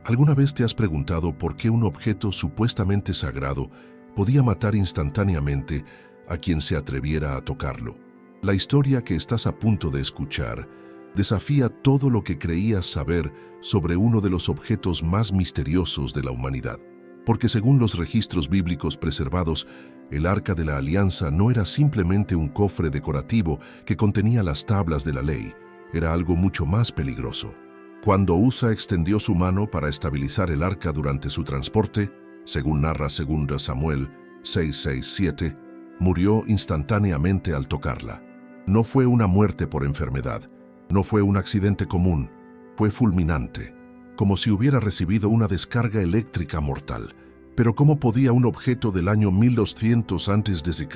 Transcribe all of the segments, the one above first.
¿Alguna vez te has preguntado por qué un objeto supuestamente sagrado podía matar instantáneamente a quien se atreviera a tocarlo? La historia que estás a punto de escuchar desafía todo lo que creías saber sobre uno de los objetos más misteriosos de la humanidad. Porque según los registros bíblicos preservados, el Arca de la Alianza no era simplemente un cofre decorativo que contenía las tablas de la ley, era algo mucho más peligroso. Cuando Usa extendió su mano para estabilizar el arca durante su transporte, según narra 2 Samuel 6:6-7, murió instantáneamente al tocarla. No fue una muerte por enfermedad, no fue un accidente común, fue fulminante, como si hubiera recibido una descarga eléctrica mortal. Pero ¿cómo podía un objeto del año 1200 a.C.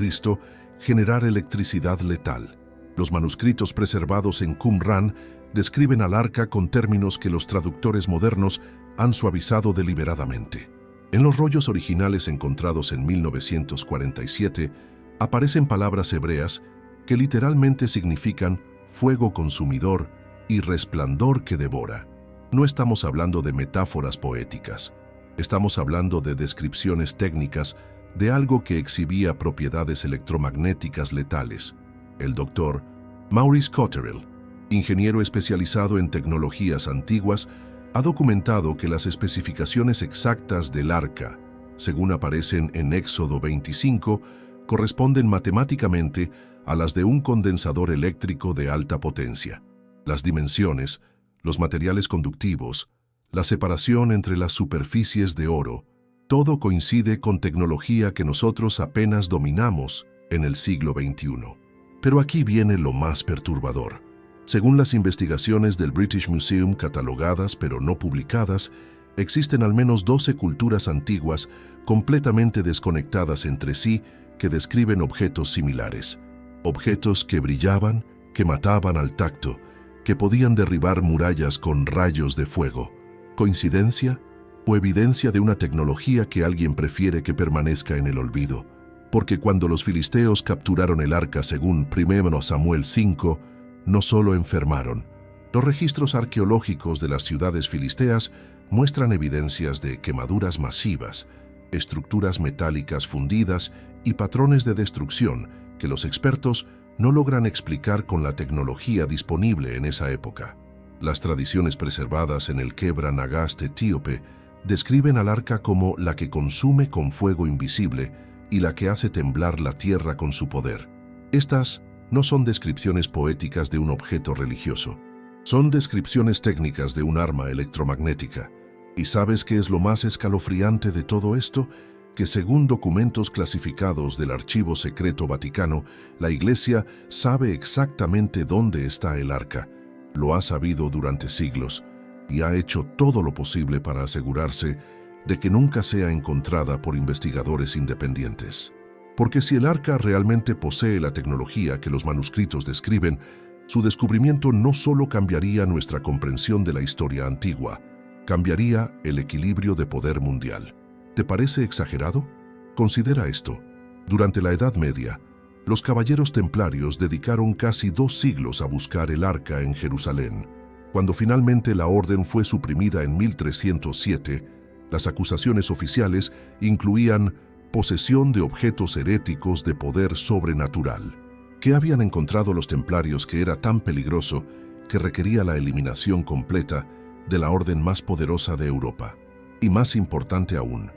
generar electricidad letal? Los manuscritos preservados en Qumran describen al arca con términos que los traductores modernos han suavizado deliberadamente. En los rollos originales encontrados en 1947 aparecen palabras hebreas que literalmente significan fuego consumidor y resplandor que devora. No estamos hablando de metáforas poéticas, estamos hablando de descripciones técnicas de algo que exhibía propiedades electromagnéticas letales. El doctor Maurice Cotterill, ingeniero especializado en tecnologías antiguas, ha documentado que las especificaciones exactas del arca, según aparecen en Éxodo 25, corresponden matemáticamente a las de un condensador eléctrico de alta potencia. Las dimensiones, los materiales conductivos, la separación entre las superficies de oro, todo coincide con tecnología que nosotros apenas dominamos en el siglo XXI. Pero aquí viene lo más perturbador. Según las investigaciones del British Museum catalogadas pero no publicadas, existen al menos 12 culturas antiguas completamente desconectadas entre sí que describen objetos similares. Objetos que brillaban, que mataban al tacto, que podían derribar murallas con rayos de fuego. ¿Coincidencia o evidencia de una tecnología que alguien prefiere que permanezca en el olvido? Porque cuando los filisteos capturaron el arca según 1 Samuel 5, no solo enfermaron. Los registros arqueológicos de las ciudades filisteas muestran evidencias de quemaduras masivas, estructuras metálicas fundidas y patrones de destrucción que los expertos no logran explicar con la tecnología disponible en esa época. Las tradiciones preservadas en el Kebra Nagast etíope describen al arca como la que consume con fuego invisible y la que hace temblar la tierra con su poder. Estas no son descripciones poéticas de un objeto religioso. Son descripciones técnicas de un arma electromagnética. ¿Y sabes qué es lo más escalofriante de todo esto? Que según documentos clasificados del Archivo Secreto Vaticano, la Iglesia sabe exactamente dónde está el arca. Lo ha sabido durante siglos y ha hecho todo lo posible para asegurarse de que nunca sea encontrada por investigadores independientes. Porque si el arca realmente posee la tecnología que los manuscritos describen, su descubrimiento no solo cambiaría nuestra comprensión de la historia antigua, cambiaría el equilibrio de poder mundial. ¿Te parece exagerado? Considera esto. Durante la Edad Media, los caballeros templarios dedicaron casi 2 siglos a buscar el arca en Jerusalén. Cuando finalmente la orden fue suprimida en 1307, las acusaciones oficiales incluían posesión de objetos heréticos de poder sobrenatural. ¿Qué habían encontrado los templarios que era tan peligroso que requería la eliminación completa de la orden más poderosa de Europa? Y más importante aún,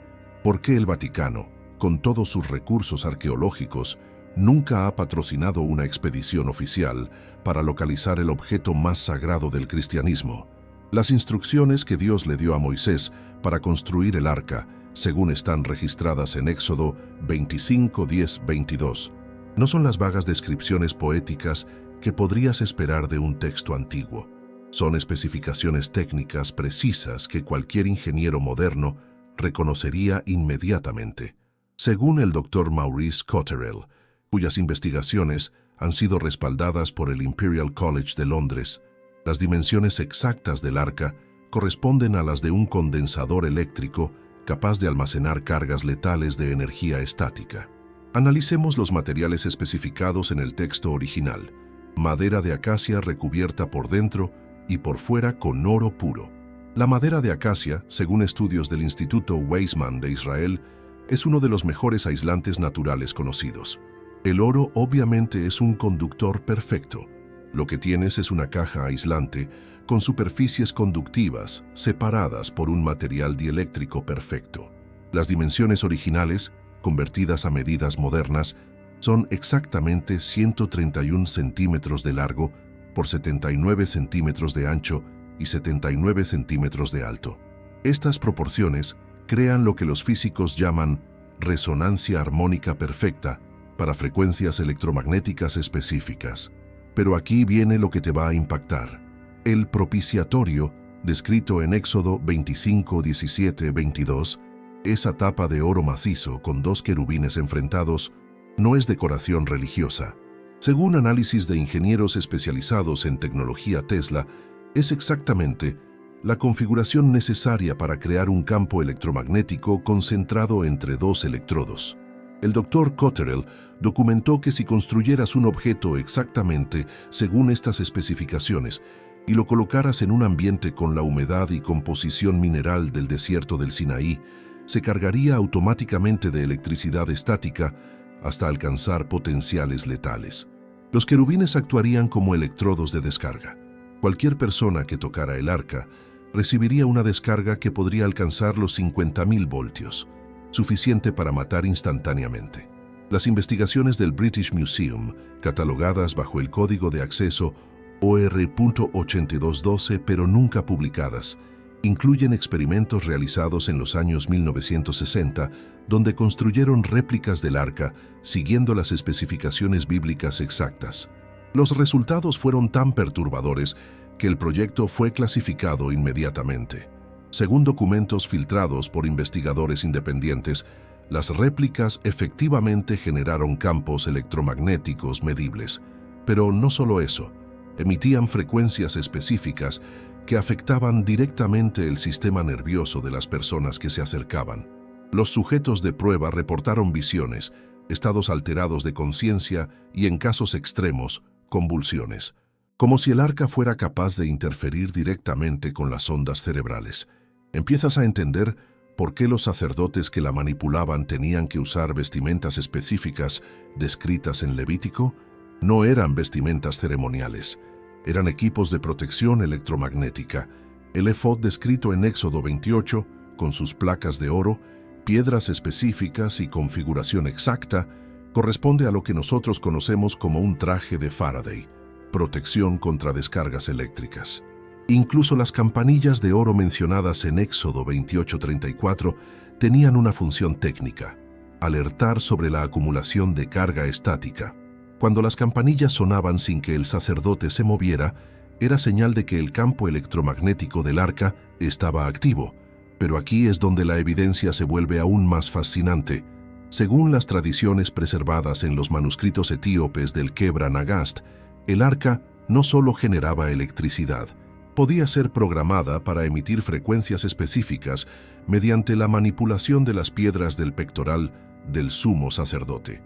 ¿por qué el Vaticano, con todos sus recursos arqueológicos, nunca ha patrocinado una expedición oficial para localizar el objeto más sagrado del cristianismo? Las instrucciones que Dios le dio a Moisés para construir el arca, según están registradas en Éxodo 25:10-22, no son las vagas descripciones poéticas que podrías esperar de un texto antiguo. Son especificaciones técnicas precisas que cualquier ingeniero moderno reconocería inmediatamente. Según el Dr. Maurice Cotterill, cuyas investigaciones han sido respaldadas por el Imperial College de Londres, las dimensiones exactas del arca corresponden a las de un condensador eléctrico capaz de almacenar cargas letales de energía estática. Analicemos los materiales especificados en el texto original: madera de acacia recubierta por dentro y por fuera con oro puro. La madera de acacia, según estudios del Instituto Weizmann de Israel, es uno de los mejores aislantes naturales conocidos. El oro obviamente es un conductor perfecto. Lo que tienes es una caja aislante con superficies conductivas separadas por un material dieléctrico perfecto. Las dimensiones originales, convertidas a medidas modernas, son exactamente 131 centímetros de largo por 79 centímetros de ancho y 79 centímetros de alto. Estas proporciones crean lo que los físicos llaman resonancia armónica perfecta para frecuencias electromagnéticas específicas. Pero aquí viene lo que te va a impactar. El propiciatorio, descrito en Éxodo 25, 17, 22, esa tapa de oro macizo con dos querubines enfrentados, no es decoración religiosa. Según análisis de ingenieros especializados en tecnología Tesla, es exactamente la configuración necesaria para crear un campo electromagnético concentrado entre dos electrodos. El Dr. Cotterill documentó que si construyeras un objeto exactamente según estas especificaciones y lo colocaras en un ambiente con la humedad y composición mineral del desierto del Sinaí, se cargaría automáticamente de electricidad estática hasta alcanzar potenciales letales. Los querubines actuarían como electrodos de descarga. Cualquier persona que tocara el arca recibiría una descarga que podría alcanzar los 50.000 voltios, suficiente para matar instantáneamente. Las investigaciones del British Museum, catalogadas bajo el código de acceso OR.8212 pero nunca publicadas, incluyen experimentos realizados en los años 1960, donde construyeron réplicas del arca siguiendo las especificaciones bíblicas exactas. Los resultados fueron tan perturbadores que el proyecto fue clasificado inmediatamente. Según documentos filtrados por investigadores independientes, las réplicas efectivamente generaron campos electromagnéticos medibles. Pero no solo eso, emitían frecuencias específicas que afectaban directamente el sistema nervioso de las personas que se acercaban. Los sujetos de prueba reportaron visiones, estados alterados de conciencia y, en casos extremos, convulsiones, como si el arca fuera capaz de interferir directamente con las ondas cerebrales. Empiezas a entender por qué los sacerdotes que la manipulaban tenían que usar vestimentas específicas descritas en Levítico. No eran vestimentas ceremoniales, eran equipos de protección electromagnética. El efod descrito en Éxodo 28, con sus placas de oro, piedras específicas y configuración exacta, corresponde a lo que nosotros conocemos como un traje de Faraday, protección contra descargas eléctricas. Incluso las campanillas de oro mencionadas en Éxodo 28:34 tenían una función técnica: alertar sobre la acumulación de carga estática. Cuando las campanillas sonaban sin que el sacerdote se moviera, era señal de que el campo electromagnético del arca estaba activo. Pero aquí es donde la evidencia se vuelve aún más fascinante. Según las tradiciones preservadas en los manuscritos etíopes del Kebra Nagast, el arca no solo generaba electricidad, podía ser programada para emitir frecuencias específicas mediante la manipulación de las piedras del pectoral del sumo sacerdote.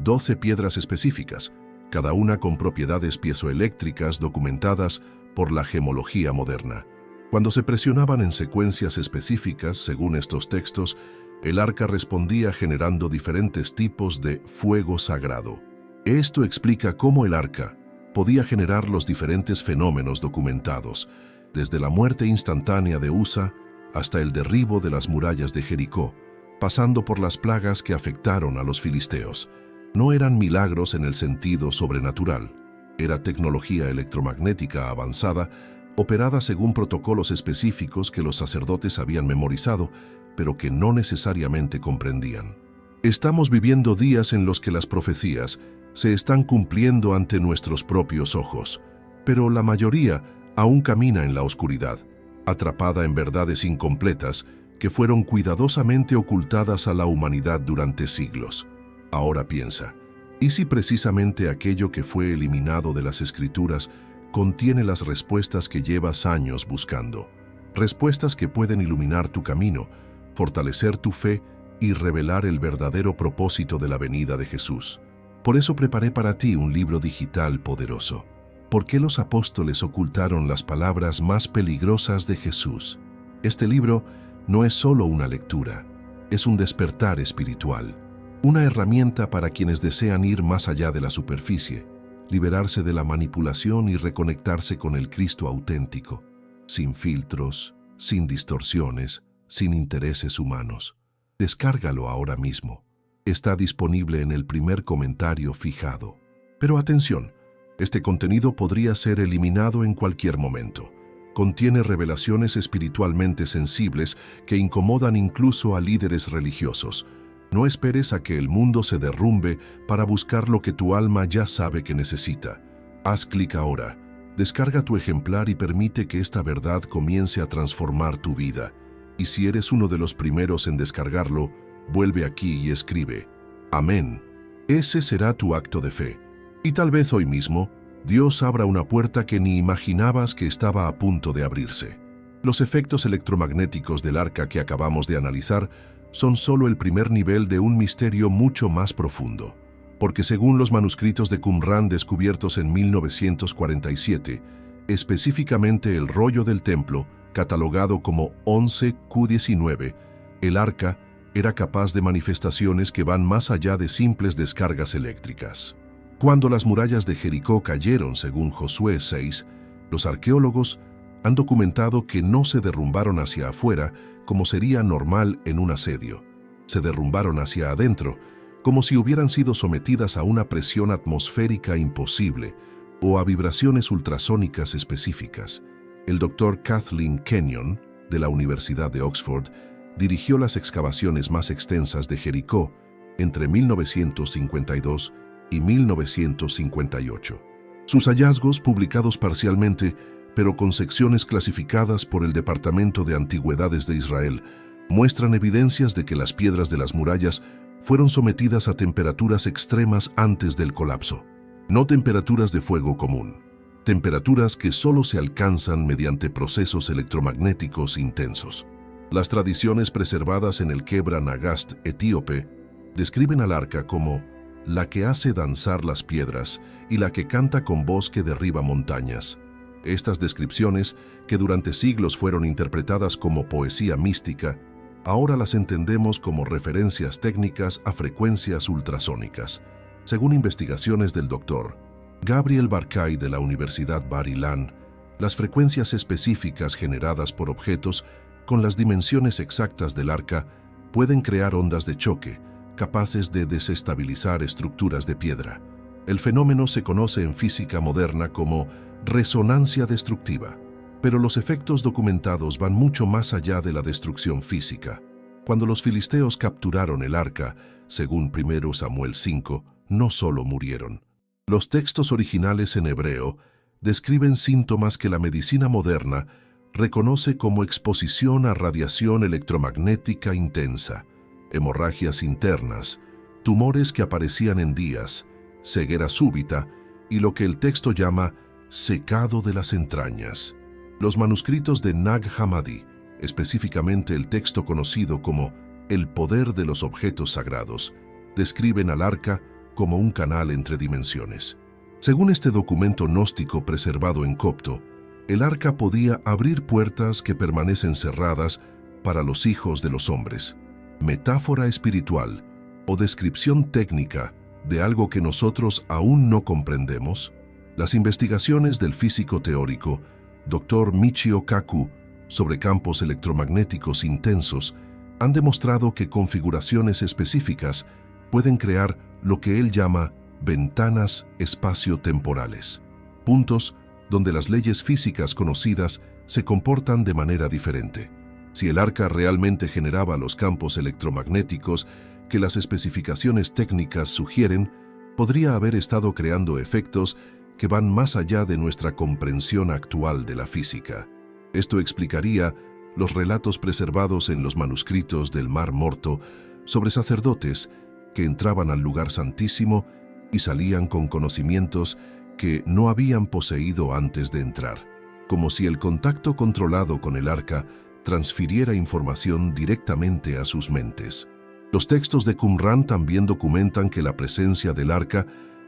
12 piedras específicas, cada una con propiedades piezoeléctricas documentadas por la gemología moderna. Cuando se presionaban en secuencias específicas, según estos textos, el arca respondía generando diferentes tipos de fuego sagrado. Esto explica cómo el arca podía generar los diferentes fenómenos documentados, desde la muerte instantánea de Usa hasta el derribo de las murallas de Jericó, pasando por las plagas que afectaron a los filisteos. No eran milagros en el sentido sobrenatural, era tecnología electromagnética avanzada, operada según protocolos específicos que los sacerdotes habían memorizado, pero que no necesariamente comprendían. Estamos viviendo días en los que las profecías se están cumpliendo ante nuestros propios ojos, pero la mayoría aún camina en la oscuridad, atrapada en verdades incompletas que fueron cuidadosamente ocultadas a la humanidad durante siglos. Ahora piensa, ¿y si precisamente aquello que fue eliminado de las Escrituras contiene las respuestas que llevas años buscando? Respuestas que pueden iluminar tu camino, fortalecer tu fe y revelar el verdadero propósito de la venida de Jesús. Por eso preparé para ti un libro digital poderoso. ¿Por qué los apóstoles ocultaron las palabras más peligrosas de Jesús? Este libro no es solo una lectura, es un despertar espiritual, una herramienta para quienes desean ir más allá de la superficie, liberarse de la manipulación y reconectarse con el Cristo auténtico, sin filtros, sin distorsiones, sin intereses humanos. Descárgalo ahora mismo. Está disponible en el primer comentario fijado. Pero atención, este contenido podría ser eliminado en cualquier momento. Contiene revelaciones espiritualmente sensibles que incomodan incluso a líderes religiosos. No esperes a que el mundo se derrumbe para buscar lo que tu alma ya sabe que necesita. Haz clic ahora, descarga tu ejemplar y permite que esta verdad comience a transformar tu vida. Y si eres uno de los primeros en descargarlo, vuelve aquí y escribe: Amén. Ese será tu acto de fe. Y tal vez hoy mismo, Dios abra una puerta que ni imaginabas que estaba a punto de abrirse. Los efectos electromagnéticos del arca que acabamos de analizar son solo el primer nivel de un misterio mucho más profundo. Porque según los manuscritos de Qumrán descubiertos en 1947, específicamente el rollo del templo, catalogado como 11Q19, el arca era capaz de manifestaciones que van más allá de simples descargas eléctricas. Cuando las murallas de Jericó cayeron, según Josué 6, los arqueólogos han documentado que no se derrumbaron hacia afuera como sería normal en un asedio. Se derrumbaron hacia adentro, como si hubieran sido sometidas a una presión atmosférica imposible o a vibraciones ultrasónicas específicas. El doctor Kathleen Kenyon, de la Universidad de Oxford, dirigió las excavaciones más extensas de Jericó entre 1952 y 1958. Sus hallazgos, publicados parcialmente, pero con secciones clasificadas por el Departamento de Antigüedades de Israel, muestran evidencias de que las piedras de las murallas fueron sometidas a temperaturas extremas antes del colapso. No temperaturas de fuego común, temperaturas que solo se alcanzan mediante procesos electromagnéticos intensos. Las tradiciones preservadas en el Kebra Nagast etíope describen al arca como la que hace danzar las piedras y la que canta con voz que derriba montañas. Estas descripciones, que durante siglos fueron interpretadas como poesía mística, ahora las entendemos como referencias técnicas a frecuencias ultrasónicas. Según investigaciones del Dr. Gabriel Barkay de la Universidad Bar Ilan, las frecuencias específicas generadas por objetos con las dimensiones exactas del arca pueden crear ondas de choque, capaces de desestabilizar estructuras de piedra. El fenómeno se conoce en física moderna como resonancia destructiva, pero los efectos documentados van mucho más allá de la destrucción física. Cuando los filisteos capturaron el arca, según 1 Samuel 5, no solo murieron. Los textos originales en hebreo describen síntomas que la medicina moderna reconoce como exposición a radiación electromagnética intensa, hemorragias internas, tumores que aparecían en días, ceguera súbita y lo que el texto llama secado de las entrañas. Los manuscritos de Nag Hammadi, específicamente el texto conocido como el poder de los objetos sagrados, describen al arca como un canal entre dimensiones. Según este documento gnóstico preservado en copto, el arca podía abrir puertas que permanecen cerradas para los hijos de los hombres. Metáfora espiritual o descripción técnica de algo que nosotros aún no comprendemos. Las investigaciones del físico teórico Dr. Michio Kaku sobre campos electromagnéticos intensos han demostrado que configuraciones específicas pueden crear lo que él llama ventanas espacio-temporales, puntos donde las leyes físicas conocidas se comportan de manera diferente. Si el arca realmente generaba los campos electromagnéticos que las especificaciones técnicas sugieren, podría haber estado creando efectos que van más allá de nuestra comprensión actual de la física. Esto explicaría los relatos preservados en los manuscritos del Mar Morto sobre sacerdotes que entraban al lugar santísimo y salían con conocimientos que no habían poseído antes de entrar, como si el contacto controlado con el arca transfiriera información directamente a sus mentes. Los textos de Qumrán también documentan que la presencia del arca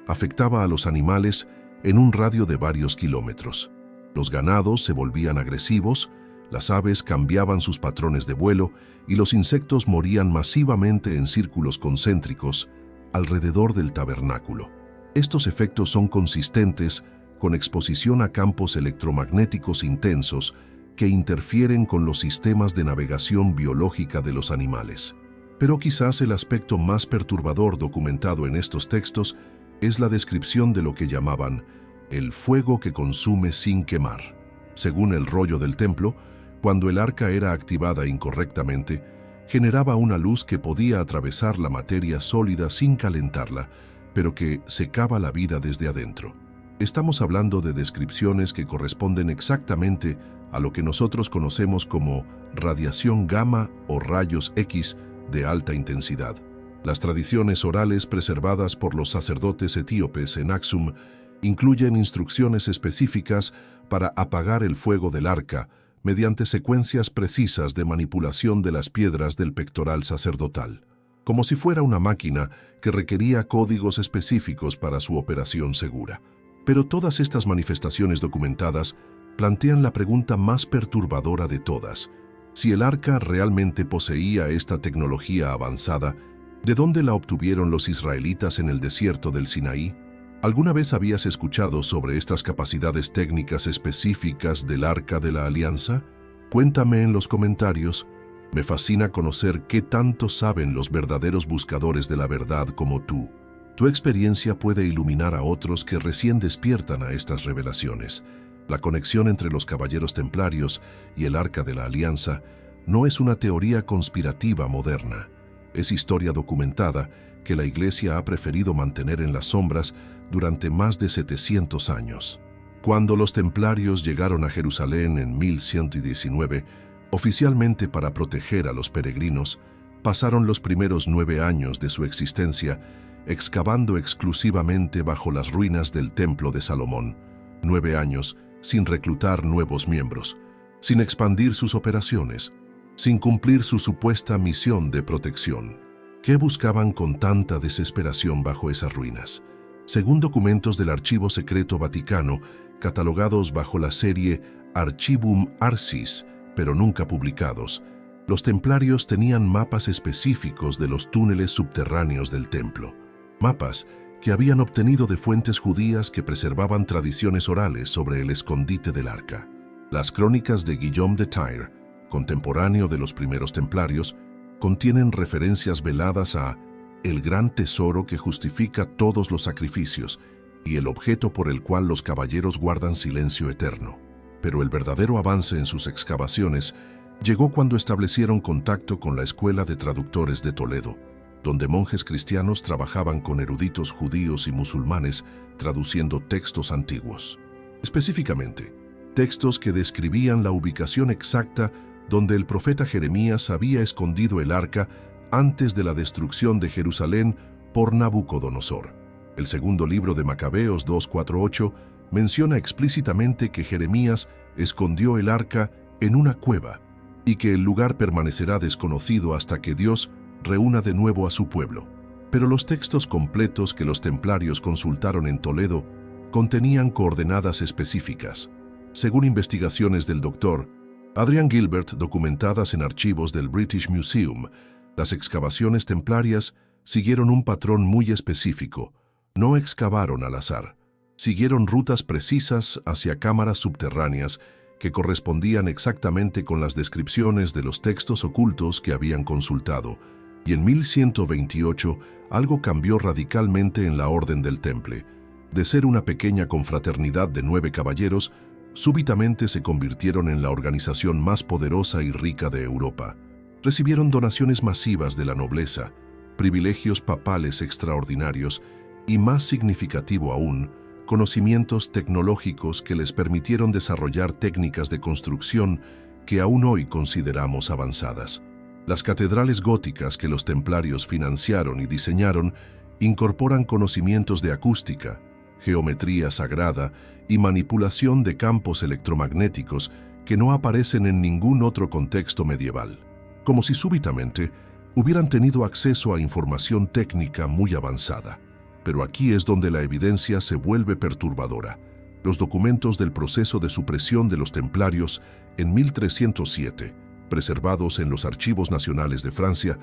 afectaba a los animales en un radio de varios kilómetros. Los ganados se volvían agresivos, Las aves cambiaban sus patrones de vuelo y los insectos morían masivamente en círculos concéntricos alrededor del tabernáculo. Estos efectos son consistentes con exposición a campos electromagnéticos intensos que interfieren con los sistemas de navegación biológica de los animales. Pero quizás el aspecto más perturbador documentado en estos textos es la descripción de lo que llamaban el fuego que consume sin quemar. Según el rollo del templo, cuando el arca era activada incorrectamente, generaba una luz que podía atravesar la materia sólida sin calentarla, pero que secaba la vida desde adentro. Estamos hablando de descripciones que corresponden exactamente a lo que nosotros conocemos como radiación gamma o rayos X de alta intensidad. Las tradiciones orales preservadas por los sacerdotes etíopes en Aksum incluyen instrucciones específicas para apagar el fuego del arca mediante secuencias precisas de manipulación de las piedras del pectoral sacerdotal, como si fuera una máquina que requería códigos específicos para su operación segura. Pero todas estas manifestaciones documentadas plantean la pregunta más perturbadora de todas. Si el arca realmente poseía esta tecnología avanzada, ¿de dónde la obtuvieron los israelitas en el desierto del Sinaí? ¿Alguna vez habías escuchado sobre estas capacidades técnicas específicas del Arca de la Alianza? Cuéntame en los comentarios. Me fascina conocer qué tanto saben los verdaderos buscadores de la verdad como tú. Tu experiencia puede iluminar a otros que recién despiertan a estas revelaciones. La conexión entre los caballeros templarios y el Arca de la Alianza no es una teoría conspirativa moderna. Es historia documentada que la Iglesia ha preferido mantener en las sombras durante más de 700 años. Cuando los templarios llegaron a Jerusalén en 1119, oficialmente para proteger a los peregrinos, pasaron los primeros 9 años de su existencia excavando exclusivamente bajo las ruinas del Templo de Salomón. 9 años sin reclutar nuevos miembros, sin expandir sus operaciones, sin cumplir su supuesta misión de protección. ¿Qué buscaban con tanta desesperación bajo esas ruinas? Según documentos del Archivo Secreto Vaticano, catalogados bajo la serie Archivum Arcis, pero nunca publicados, los templarios tenían mapas específicos de los túneles subterráneos del templo. Mapas que habían obtenido de fuentes judías que preservaban tradiciones orales sobre el escondite del arca. Las crónicas de Guillaume de Tyre, contemporáneo de los primeros templarios, contienen referencias veladas a el gran tesoro que justifica todos los sacrificios y el objeto por el cual los caballeros guardan silencio eterno. Pero el verdadero avance en sus excavaciones llegó cuando establecieron contacto con la Escuela de Traductores de Toledo, donde monjes cristianos trabajaban con eruditos judíos y musulmanes traduciendo textos antiguos. Específicamente, textos que describían la ubicación exacta donde el profeta Jeremías había escondido el arca antes de la destrucción de Jerusalén por Nabucodonosor. El segundo libro de Macabeos 2:4-8 menciona explícitamente que Jeremías escondió el arca en una cueva y que el lugar permanecerá desconocido hasta que Dios reúna de nuevo a su pueblo. Pero los textos completos que los templarios consultaron en Toledo contenían coordenadas específicas. Según investigaciones del Dr. Adrian Gilbert documentadas en archivos del British Museum, las excavaciones templarias siguieron un patrón muy específico. No excavaron al azar. Siguieron rutas precisas hacia cámaras subterráneas que correspondían exactamente con las descripciones de los textos ocultos que habían consultado. Y en 1128 algo cambió radicalmente en la Orden del Temple. De ser una pequeña confraternidad de 9 caballeros, súbitamente se convirtieron en la organización más poderosa y rica de Europa. Recibieron donaciones masivas de la nobleza, privilegios papales extraordinarios y, más significativo aún, conocimientos tecnológicos que les permitieron desarrollar técnicas de construcción que aún hoy consideramos avanzadas. Las catedrales góticas que los templarios financiaron y diseñaron incorporan conocimientos de acústica, geometría sagrada y manipulación de campos electromagnéticos que no aparecen en ningún otro contexto medieval, como si súbitamente hubieran tenido acceso a información técnica muy avanzada. Pero aquí es donde la evidencia se vuelve perturbadora. Los documentos del proceso de supresión de los templarios en 1307, preservados en los Archivos Nacionales de Francia,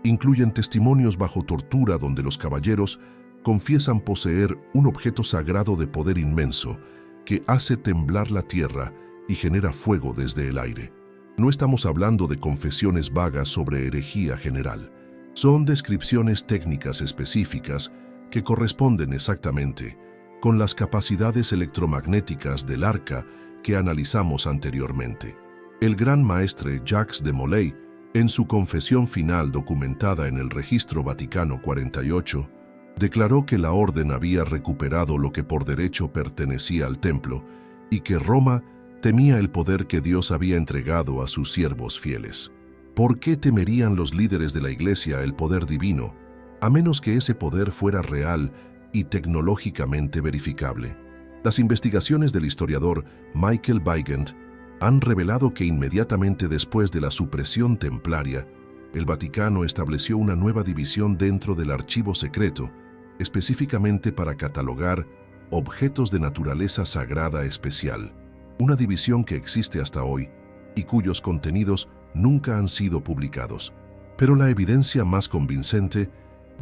incluyen testimonios bajo tortura donde los caballeros confiesan poseer un objeto sagrado de poder inmenso que hace temblar la tierra y genera fuego desde el aire. No estamos hablando de confesiones vagas sobre herejía general. Son descripciones técnicas específicas que corresponden exactamente con las capacidades electromagnéticas del arca que analizamos anteriormente. El gran maestre Jacques de Molay, en su confesión final documentada en el Registro Vaticano 48, declaró que la orden había recuperado lo que por derecho pertenecía al templo y que Roma temía el poder que Dios había entregado a sus siervos fieles. ¿Por qué temerían los líderes de la Iglesia el poder divino, a menos que ese poder fuera real y tecnológicamente verificable? Las investigaciones del historiador Michael Weigand han revelado que inmediatamente después de la supresión templaria, el Vaticano estableció una nueva división dentro del archivo secreto, específicamente para catalogar objetos de naturaleza sagrada especial, una división que existe hasta hoy y cuyos contenidos nunca han sido publicados. Pero la evidencia más convincente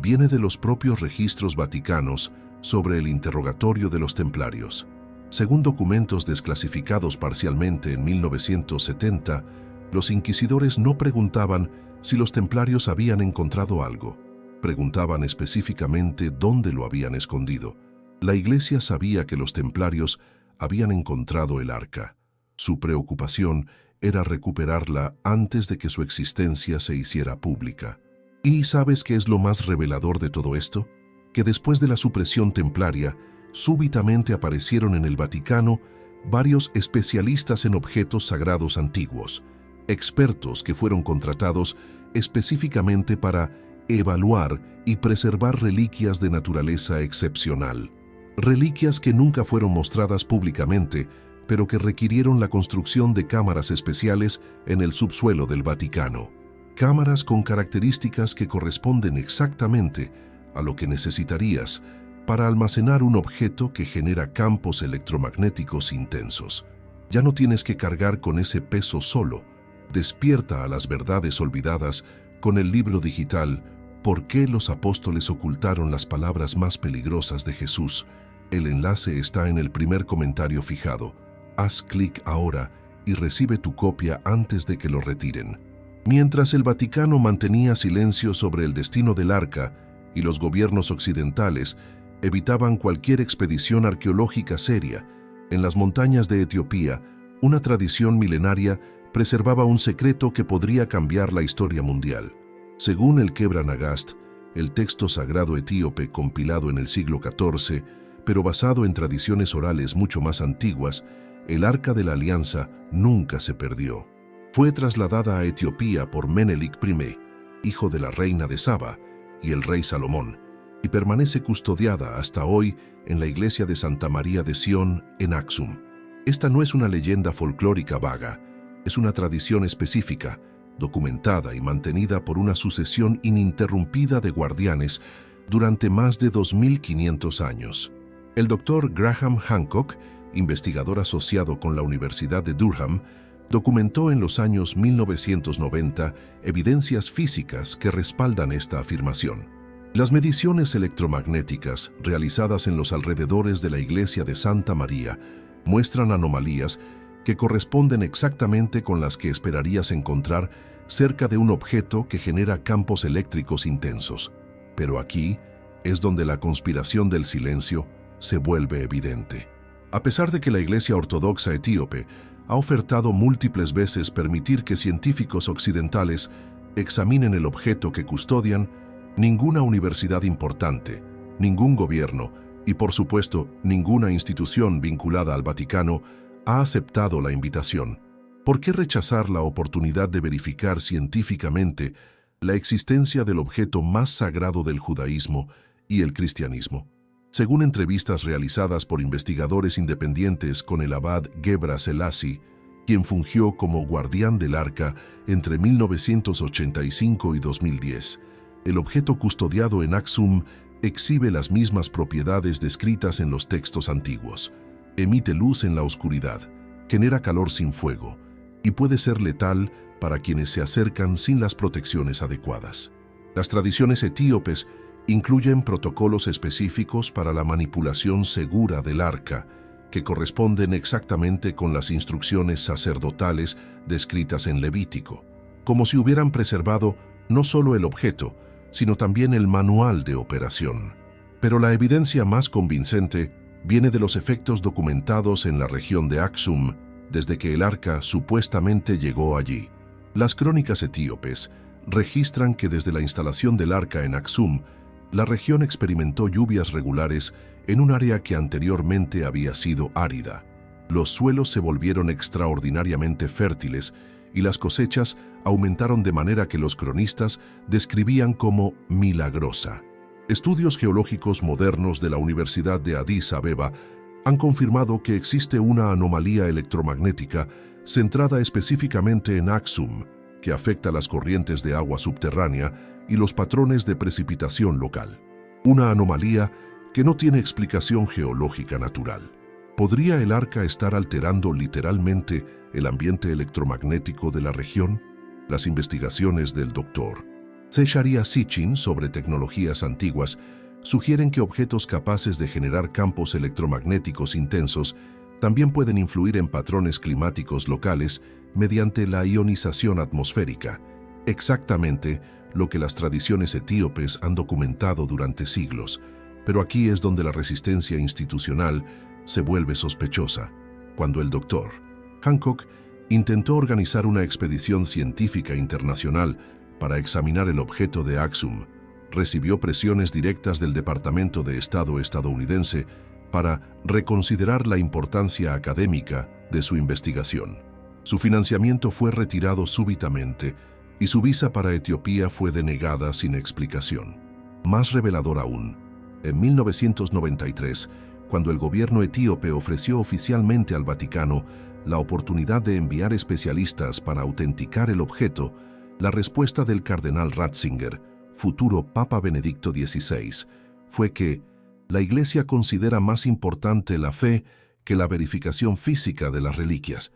viene de los propios registros vaticanos sobre el interrogatorio de los templarios. Según documentos desclasificados parcialmente en 1970, los inquisidores no preguntaban si los templarios habían encontrado algo. Preguntaban específicamente dónde lo habían escondido. La Iglesia sabía que los templarios habían encontrado el arca. Su preocupación era recuperarla antes de que su existencia se hiciera pública. ¿Y sabes qué es lo más revelador de todo esto? Que después de la supresión templaria, súbitamente aparecieron en el Vaticano varios especialistas en objetos sagrados antiguos, expertos que fueron contratados específicamente para evaluar y preservar reliquias de naturaleza excepcional. Reliquias que nunca fueron mostradas públicamente, pero que requirieron la construcción de cámaras especiales en el subsuelo del Vaticano. Cámaras con características que corresponden exactamente a lo que necesitarías para almacenar un objeto que genera campos electromagnéticos intensos. Ya no tienes que cargar con ese peso solo. Despierta a las verdades olvidadas con el libro digital ¿Por qué los apóstoles ocultaron las palabras más peligrosas de Jesús? El enlace está en el primer comentario fijado. Haz clic ahora y recibe tu copia antes de que lo retiren. Mientras el Vaticano mantenía silencio sobre el destino del arca y los gobiernos occidentales evitaban cualquier expedición arqueológica seria, en las montañas de Etiopía, una tradición milenaria preservaba un secreto que podría cambiar la historia mundial. Según el Kebra Nagast, el texto sagrado etíope compilado en el siglo XIV, pero basado en tradiciones orales mucho más antiguas, el Arca de la Alianza nunca se perdió. Fue trasladada a Etiopía por Menelik I, hijo de la reina de Saba, y el rey Salomón, y permanece custodiada hasta hoy en la iglesia de Santa María de Sion en Aksum. Esta no es una leyenda folclórica vaga, es una tradición específica, documentada y mantenida por una sucesión ininterrumpida de guardianes durante más de 2500 años. El doctor Graham Hancock, investigador asociado con la Universidad de Durham, documentó en los años 1990 evidencias físicas que respaldan esta afirmación. Las mediciones electromagnéticas realizadas en los alrededores de la iglesia de Santa María muestran anomalías que corresponden exactamente con las que esperarías encontrar cerca de un objeto que genera campos eléctricos intensos. Pero aquí es donde la conspiración del silencio se vuelve evidente. A pesar de que la Iglesia Ortodoxa etíope ha ofertado múltiples veces permitir que científicos occidentales examinen el objeto que custodian, ninguna universidad importante, ningún gobierno y, por supuesto, ninguna institución vinculada al Vaticano ha aceptado la invitación. ¿Por qué rechazar la oportunidad de verificar científicamente la existencia del objeto más sagrado del judaísmo y el cristianismo? Según entrevistas realizadas por investigadores independientes con el abad Gebra Selassie, quien fungió como guardián del arca entre 1985 y 2010, el objeto custodiado en Aksum exhibe las mismas propiedades descritas en los textos antiguos. emite luz en la oscuridad, genera calor sin fuego y puede ser letal para quienes se acercan sin las protecciones adecuadas. Las tradiciones etíopes incluyen protocolos específicos para la manipulación segura del arca, que corresponden exactamente con las instrucciones sacerdotales descritas en Levítico, como si hubieran preservado no solo el objeto, sino también el manual de operación. Pero la evidencia más convincente viene de los efectos documentados en la región de Aksum desde que el arca supuestamente llegó allí. Las crónicas etíopes registran que desde la instalación del arca en Aksum, la región experimentó lluvias regulares en un área que anteriormente había sido árida. Los suelos se volvieron extraordinariamente fértiles y las cosechas aumentaron de manera que los cronistas describían como milagrosa. Estudios geológicos modernos de la Universidad de Addis Abeba han confirmado que existe una anomalía electromagnética centrada específicamente en Aksum, que afecta las corrientes de agua subterránea y los patrones de precipitación local. Una anomalía que no tiene explicación geológica natural. ¿Podría el arca estar alterando literalmente el ambiente electromagnético de la región? Las investigaciones del Dr. Zecharia Sitchin sobre tecnologías antiguas sugieren que objetos capaces de generar campos electromagnéticos intensos también pueden influir en patrones climáticos locales mediante la ionización atmosférica, exactamente lo que las tradiciones etíopes han documentado durante siglos. Pero aquí es donde la resistencia institucional se vuelve sospechosa. Cuando el Dr. Hancock intentó organizar una expedición científica internacional para examinar el objeto de Aksum, recibió presiones directas del Departamento de Estado estadounidense para reconsiderar la importancia académica de su investigación. Su financiamiento fue retirado súbitamente y su visa para Etiopía fue denegada sin explicación. Más revelador aún, en 1993, cuando el gobierno etíope ofreció oficialmente al Vaticano la oportunidad de enviar especialistas para autenticar el objeto, la respuesta del cardenal Ratzinger, futuro Papa Benedicto XVI, fue que la Iglesia considera más importante la fe que la verificación física de las reliquias.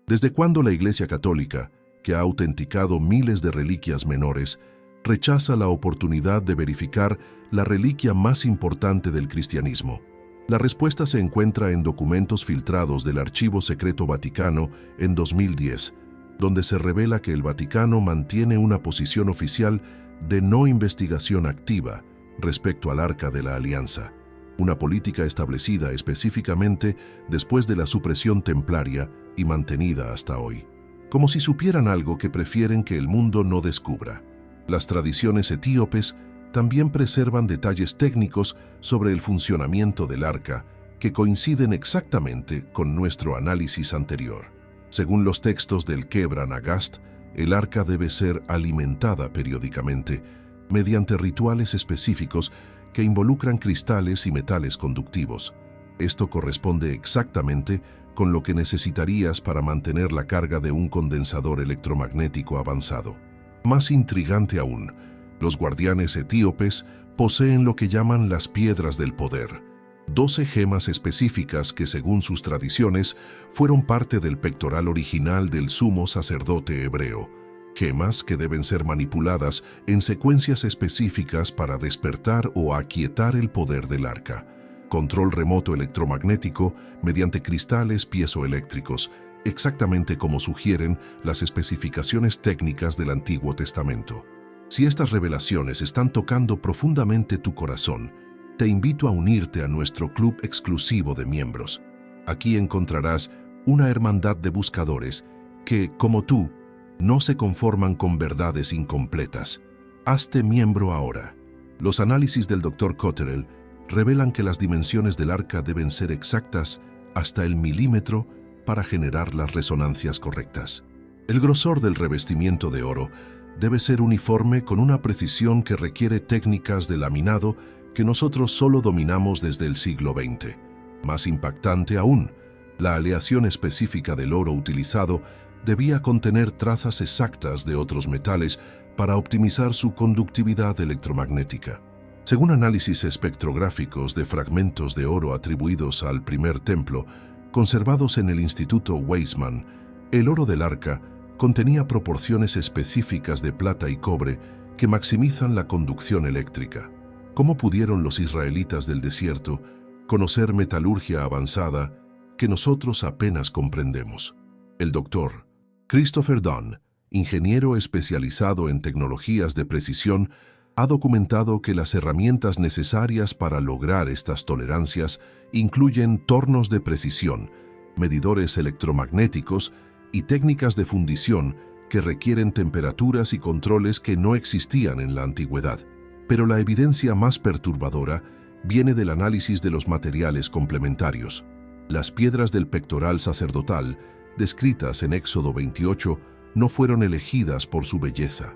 ¿Desde cuándo la Iglesia Católica, que ha autenticado miles de reliquias menores, rechaza la oportunidad de verificar la reliquia más importante del cristianismo? La respuesta se encuentra en documentos filtrados del Archivo Secreto Vaticano en 2010, donde se revela que el Vaticano mantiene una posición oficial de no investigación activa respecto al Arca de la Alianza, una política establecida específicamente después de la supresión templaria y mantenida hasta hoy. Como si supieran algo que prefieren que el mundo no descubra. Las tradiciones etíopes también preservan detalles técnicos sobre el funcionamiento del arca que coinciden exactamente con nuestro análisis anterior. Según los textos del Kebra Nagast, el arca debe ser alimentada periódicamente mediante rituales específicos que involucran cristales y metales conductivos. Esto corresponde exactamente con lo que necesitarías para mantener la carga de un condensador electromagnético avanzado. Más intrigante aún, los guardianes etíopes poseen lo que llaman las piedras del poder, 12 gemas específicas que, según sus tradiciones, fueron parte del pectoral original del sumo sacerdote hebreo, gemas que deben ser manipuladas en secuencias específicas para despertar o aquietar el poder del arca. Control remoto electromagnético mediante cristales piezoeléctricos, exactamente como sugieren las especificaciones técnicas del Antiguo Testamento. Si estas revelaciones están tocando profundamente tu corazón, te invito a unirte a nuestro club exclusivo de miembros. Aquí encontrarás una hermandad de buscadores que, como tú, no se conforman con verdades incompletas. Hazte miembro ahora. Los análisis del Dr. Cotterill revelan que las dimensiones del arca deben ser exactas hasta el milímetro para generar las resonancias correctas. El grosor del revestimiento de oro debe ser uniforme con una precisión que requiere técnicas de laminado que nosotros solo dominamos desde el siglo XX. Más impactante aún, la aleación específica del oro utilizado debía contener trazas exactas de otros metales para optimizar su conductividad electromagnética. Según análisis espectrográficos de fragmentos de oro atribuidos al primer templo, conservados en el Instituto Weizmann, el oro del arca contenía proporciones específicas de plata y cobre que maximizan la conducción eléctrica. ¿Cómo pudieron los israelitas del desierto conocer metalurgia avanzada que nosotros apenas comprendemos? El doctor Christopher Dunn, ingeniero especializado en tecnologías de precisión, ha documentado que las herramientas necesarias para lograr estas tolerancias incluyen tornos de precisión, medidores electromagnéticos y técnicas de fundición que requieren temperaturas y controles que no existían en la antigüedad. Pero la evidencia más perturbadora viene del análisis de los materiales complementarios. Las piedras del pectoral sacerdotal, descritas en Éxodo 28, no fueron elegidas por su belleza.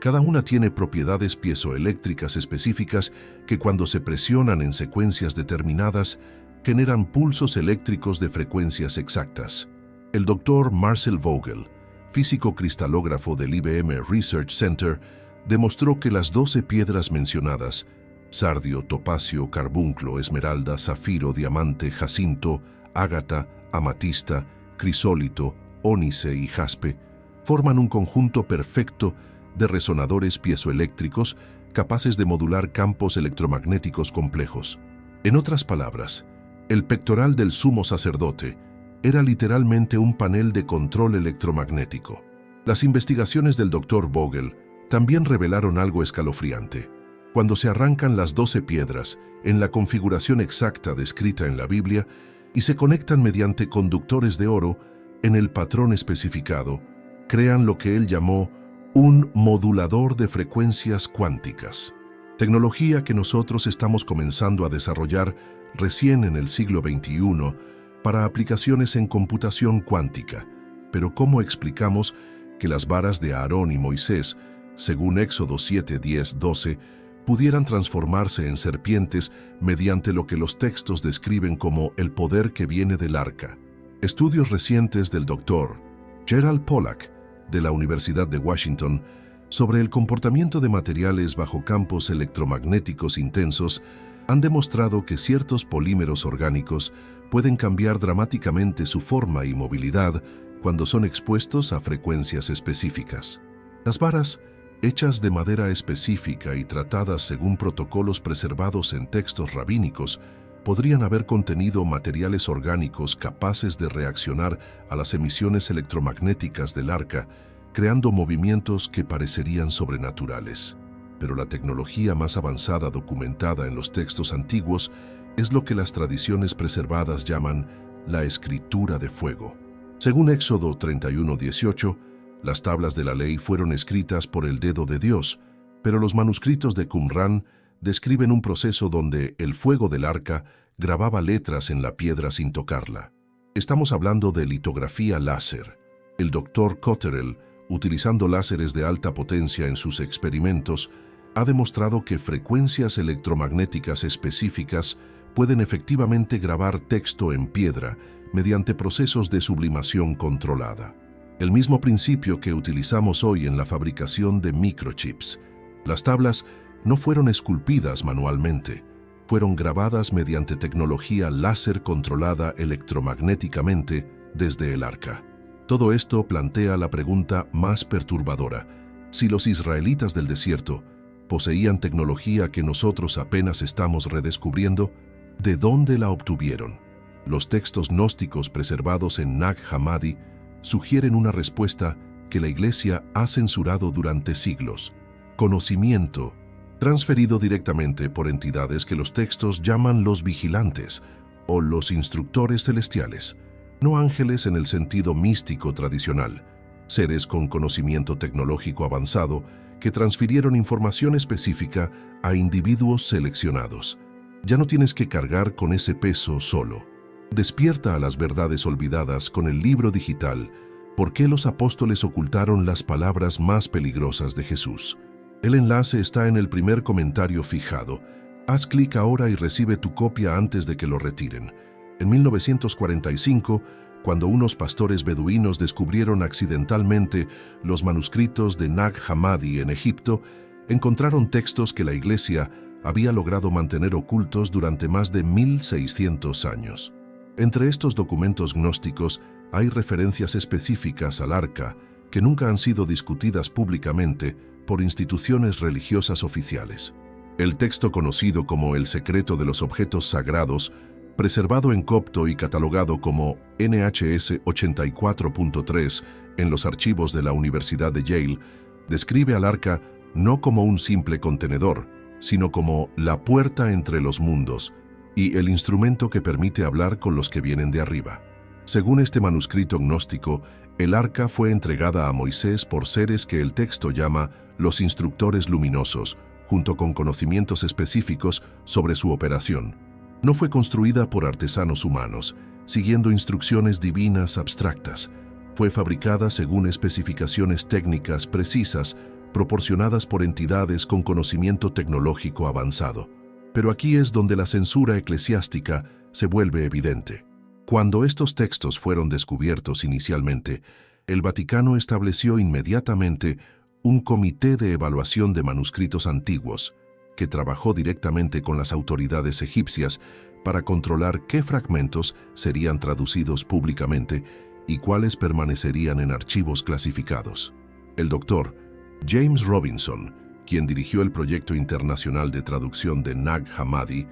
Cada una tiene propiedades piezoeléctricas específicas que, cuando se presionan en secuencias determinadas, generan pulsos eléctricos de frecuencias exactas. El doctor Marcel Vogel, físico cristalógrafo del IBM Research Center, demostró que las 12 piedras mencionadas, sardio, topacio, carbunclo, esmeralda, zafiro, diamante, jacinto, ágata, amatista, crisólito, ónice y jaspe, forman un conjunto perfecto de resonadores piezoeléctricos capaces de modular campos electromagnéticos complejos. En otras palabras, el pectoral del sumo sacerdote era literalmente un panel de control electromagnético. Las investigaciones del Dr. Vogel también revelaron algo escalofriante. Cuando se arrancan las 12 piedras en la configuración exacta descrita en la Biblia y se conectan mediante conductores de oro en el patrón especificado, crean lo que él llamó un modulador de frecuencias cuánticas, tecnología que nosotros estamos comenzando a desarrollar recién en el siglo XXI para aplicaciones en computación cuántica. Pero ¿cómo explicamos que las varas de Aarón y Moisés, según Éxodo 7, 10, 12, pudieran transformarse en serpientes mediante lo que los textos describen como el poder que viene del arca? Estudios recientes del Dr. Gerald Pollack, de la Universidad de Washington, sobre el comportamiento de materiales bajo campos electromagnéticos intensos han demostrado que ciertos polímeros orgánicos pueden cambiar dramáticamente su forma y movilidad cuando son expuestos a frecuencias específicas. Las varas, hechas de madera específica y tratadas según protocolos preservados en textos rabínicos, podrían haber contenido materiales orgánicos capaces de reaccionar a las emisiones electromagnéticas del arca, creando movimientos que parecerían sobrenaturales. Pero la tecnología más avanzada documentada en los textos antiguos es lo que las tradiciones preservadas llaman la escritura de fuego. Según Éxodo 31:18, las tablas de la ley fueron escritas por el dedo de Dios, pero los manuscritos de Qumrán describen un proceso donde el fuego del arca grababa letras en la piedra sin tocarla. Estamos hablando de litografía láser. El Dr. Cotterill, utilizando láseres de alta potencia en sus experimentos, ha demostrado que frecuencias electromagnéticas específicas pueden efectivamente grabar texto en piedra mediante procesos de sublimación controlada. El mismo principio que utilizamos hoy en la fabricación de microchips. Las tablas no fueron esculpidas manualmente, fueron grabadas mediante tecnología láser controlada electromagnéticamente desde el arca. Todo esto plantea la pregunta más perturbadora: si los israelitas del desierto poseían tecnología que nosotros apenas estamos redescubriendo, ¿de dónde la obtuvieron? Los textos gnósticos preservados en Nag Hammadi sugieren una respuesta que la Iglesia ha censurado durante siglos: conocimiento, transferido directamente por entidades que los textos llaman los vigilantes o los instructores celestiales, no ángeles en el sentido místico tradicional, seres con conocimiento tecnológico avanzado que transfirieron información específica a individuos seleccionados. Ya no tienes que cargar con ese peso solo. Despierta a las verdades olvidadas con el libro digital ¿Por qué los apóstoles ocultaron las palabras más peligrosas de Jesús? El enlace está en el primer comentario fijado. Haz clic ahora y recibe tu copia antes de que lo retiren. En 1945, cuando unos pastores beduinos descubrieron accidentalmente los manuscritos de Nag Hammadi en Egipto, encontraron textos que la Iglesia había logrado mantener ocultos durante más de 1600 años. Entre estos documentos gnósticos hay referencias específicas al arca que nunca han sido discutidas públicamente por instituciones religiosas oficiales. El texto conocido como El secreto de los objetos sagrados, preservado en copto y catalogado como NHS 84.3 en los archivos de la Universidad de Yale, describe al arca no como un simple contenedor, sino como la puerta entre los mundos y el instrumento que permite hablar con los que vienen de arriba. Según este manuscrito gnóstico, el arca fue entregada a Moisés por seres que el texto llama los instructores luminosos, junto con conocimientos específicos sobre su operación. No fue construida por artesanos humanos, siguiendo instrucciones divinas abstractas. Fue fabricada según especificaciones técnicas precisas, proporcionadas por entidades con conocimiento tecnológico avanzado. Pero aquí es donde la censura eclesiástica se vuelve evidente. Cuando estos textos fueron descubiertos inicialmente, el Vaticano estableció inmediatamente un comité de evaluación de manuscritos antiguos, que trabajó directamente con las autoridades egipcias para controlar qué fragmentos serían traducidos públicamente y cuáles permanecerían en archivos clasificados. El doctor James Robinson, quien dirigió el proyecto internacional de traducción de Nag Hammadi,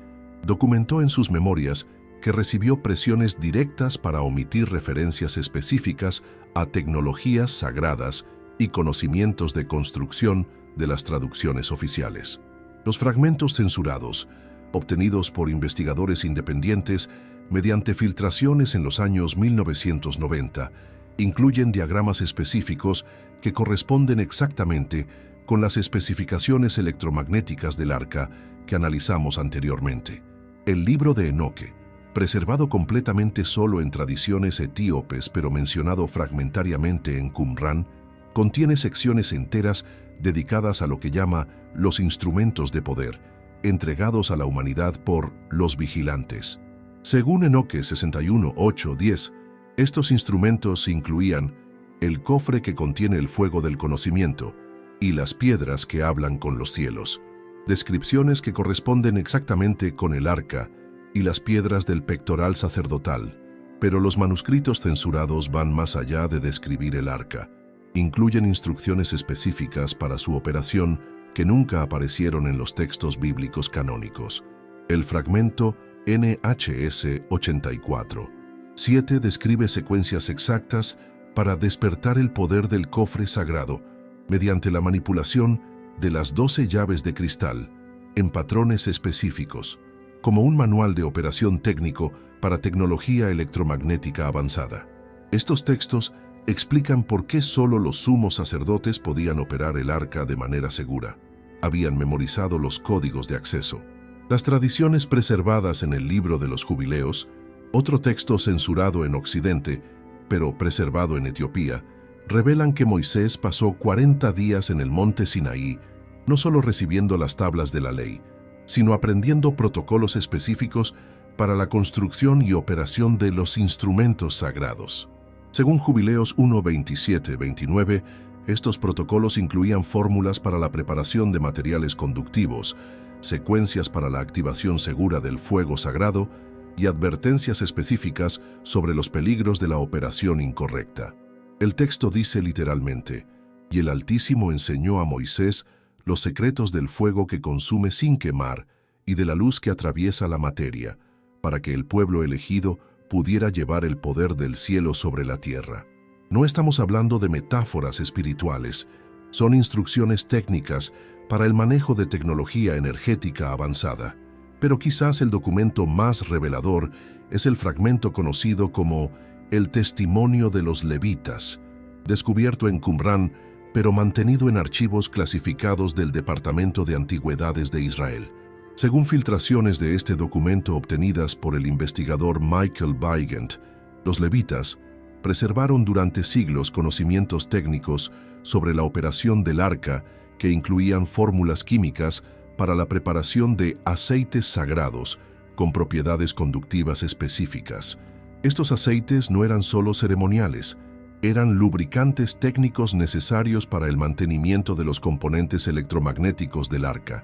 documentó en sus memorias que recibió presiones directas para omitir referencias específicas a tecnologías sagradas y conocimientos de construcción de las traducciones oficiales. Los fragmentos censurados, obtenidos por investigadores independientes mediante filtraciones en los años 1990, incluyen diagramas específicos que corresponden exactamente con las especificaciones electromagnéticas del arca que analizamos anteriormente. El libro de Enoque, preservado completamente solo en tradiciones etíopes pero mencionado fragmentariamente en Qumrán, contiene secciones enteras dedicadas a lo que llama los instrumentos de poder, entregados a la humanidad por los vigilantes. Según Enoque 61:8-10, estos instrumentos incluían el cofre que contiene el fuego del conocimiento y las piedras que hablan con los cielos, descripciones que corresponden exactamente con el arca y las piedras del pectoral sacerdotal, pero los manuscritos censurados van más allá de describir el arca. Incluyen instrucciones específicas para su operación que nunca aparecieron en los textos bíblicos canónicos. El fragmento NHS 84:7 describe secuencias exactas para despertar el poder del cofre sagrado mediante la manipulación de las 12 llaves de cristal en patrones específicos, como un manual de operación técnico para tecnología electromagnética avanzada. Estos textos explican por qué solo los sumos sacerdotes podían operar el arca de manera segura. Habían memorizado los códigos de acceso. Las tradiciones preservadas en el Libro de los Jubileos, otro texto censurado en Occidente, pero preservado en Etiopía, revelan que Moisés pasó 40 días en el monte Sinaí, no solo recibiendo las tablas de la ley, sino aprendiendo protocolos específicos para la construcción y operación de los instrumentos sagrados. Según Jubileos 1:27-29, estos protocolos incluían fórmulas para la preparación de materiales conductivos, secuencias para la activación segura del fuego sagrado y advertencias específicas sobre los peligros de la operación incorrecta. El texto dice literalmente, «Y el Altísimo enseñó a Moisés los secretos del fuego que consume sin quemar y de la luz que atraviesa la materia, para que el pueblo elegido pudiera llevar el poder del cielo sobre la tierra». No estamos hablando de metáforas espirituales, son instrucciones técnicas para el manejo de tecnología energética avanzada. Pero quizás el documento más revelador es el fragmento conocido como el Testimonio de los Levitas, descubierto en Qumrán, pero mantenido en archivos clasificados del Departamento de Antigüedades de Israel. Según filtraciones de este documento obtenidas por el investigador Michael Weigand, los levitas preservaron durante siglos conocimientos técnicos sobre la operación del arca que incluían fórmulas químicas para la preparación de aceites sagrados con propiedades conductivas específicas. Estos aceites no eran solo ceremoniales, eran lubricantes técnicos necesarios para el mantenimiento de los componentes electromagnéticos del arca.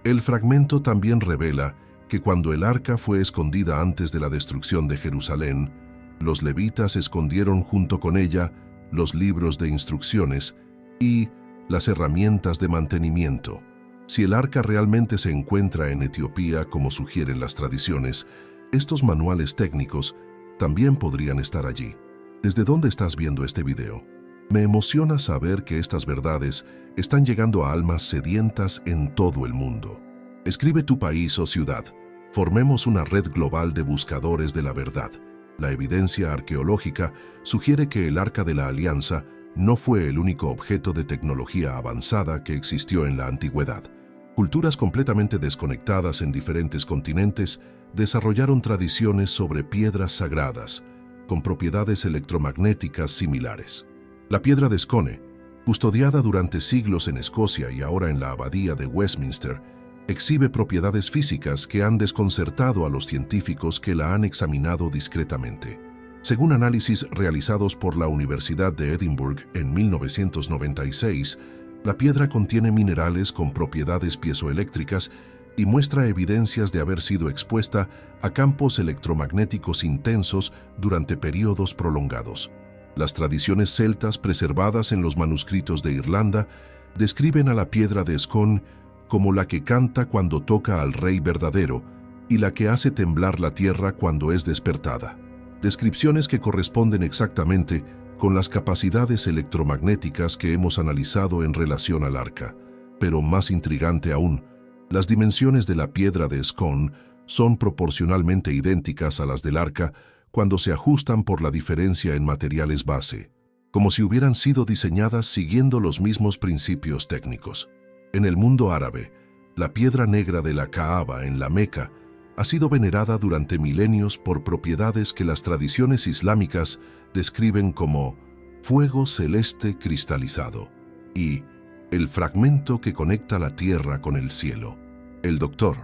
El fragmento también revela que cuando el arca fue escondida antes de la destrucción de Jerusalén, los levitas escondieron junto con ella los libros de instrucciones y las herramientas de mantenimiento. Si el arca realmente se encuentra en Etiopía, como sugieren las tradiciones, estos manuales técnicos también podrían estar allí. ¿Desde dónde estás viendo este video? Me emociona saber que estas verdades están llegando a almas sedientas en todo el mundo. Escribe tu país o ciudad. Formemos una red global de buscadores de la verdad. La evidencia arqueológica sugiere que el Arca de la Alianza no fue el único objeto de tecnología avanzada que existió en la antigüedad. Culturas completamente desconectadas en diferentes continentes desarrollaron tradiciones sobre piedras sagradas, con propiedades electromagnéticas similares. La piedra de Scone, custodiada durante siglos en Escocia y ahora en la Abadía de Westminster, exhibe propiedades físicas que han desconcertado a los científicos que la han examinado discretamente. Según análisis realizados por la Universidad de Edimburgo en 1996, la piedra contiene minerales con propiedades piezoeléctricas y muestra evidencias de haber sido expuesta a campos electromagnéticos intensos durante periodos prolongados. Las tradiciones celtas preservadas en los manuscritos de Irlanda describen a la piedra de Scone como la que canta cuando toca al rey verdadero y la que hace temblar la tierra cuando es despertada. Descripciones que corresponden exactamente con las capacidades electromagnéticas que hemos analizado en relación al arca. Pero más intrigante aún, las dimensiones de la piedra de Scone son proporcionalmente idénticas a las del arca cuando se ajustan por la diferencia en materiales base, como si hubieran sido diseñadas siguiendo los mismos principios técnicos. En el mundo árabe, la piedra negra de la Kaaba en la Meca ha sido venerada durante milenios por propiedades que las tradiciones islámicas describen como fuego celeste cristalizado y el fragmento que conecta la tierra con el cielo. El doctor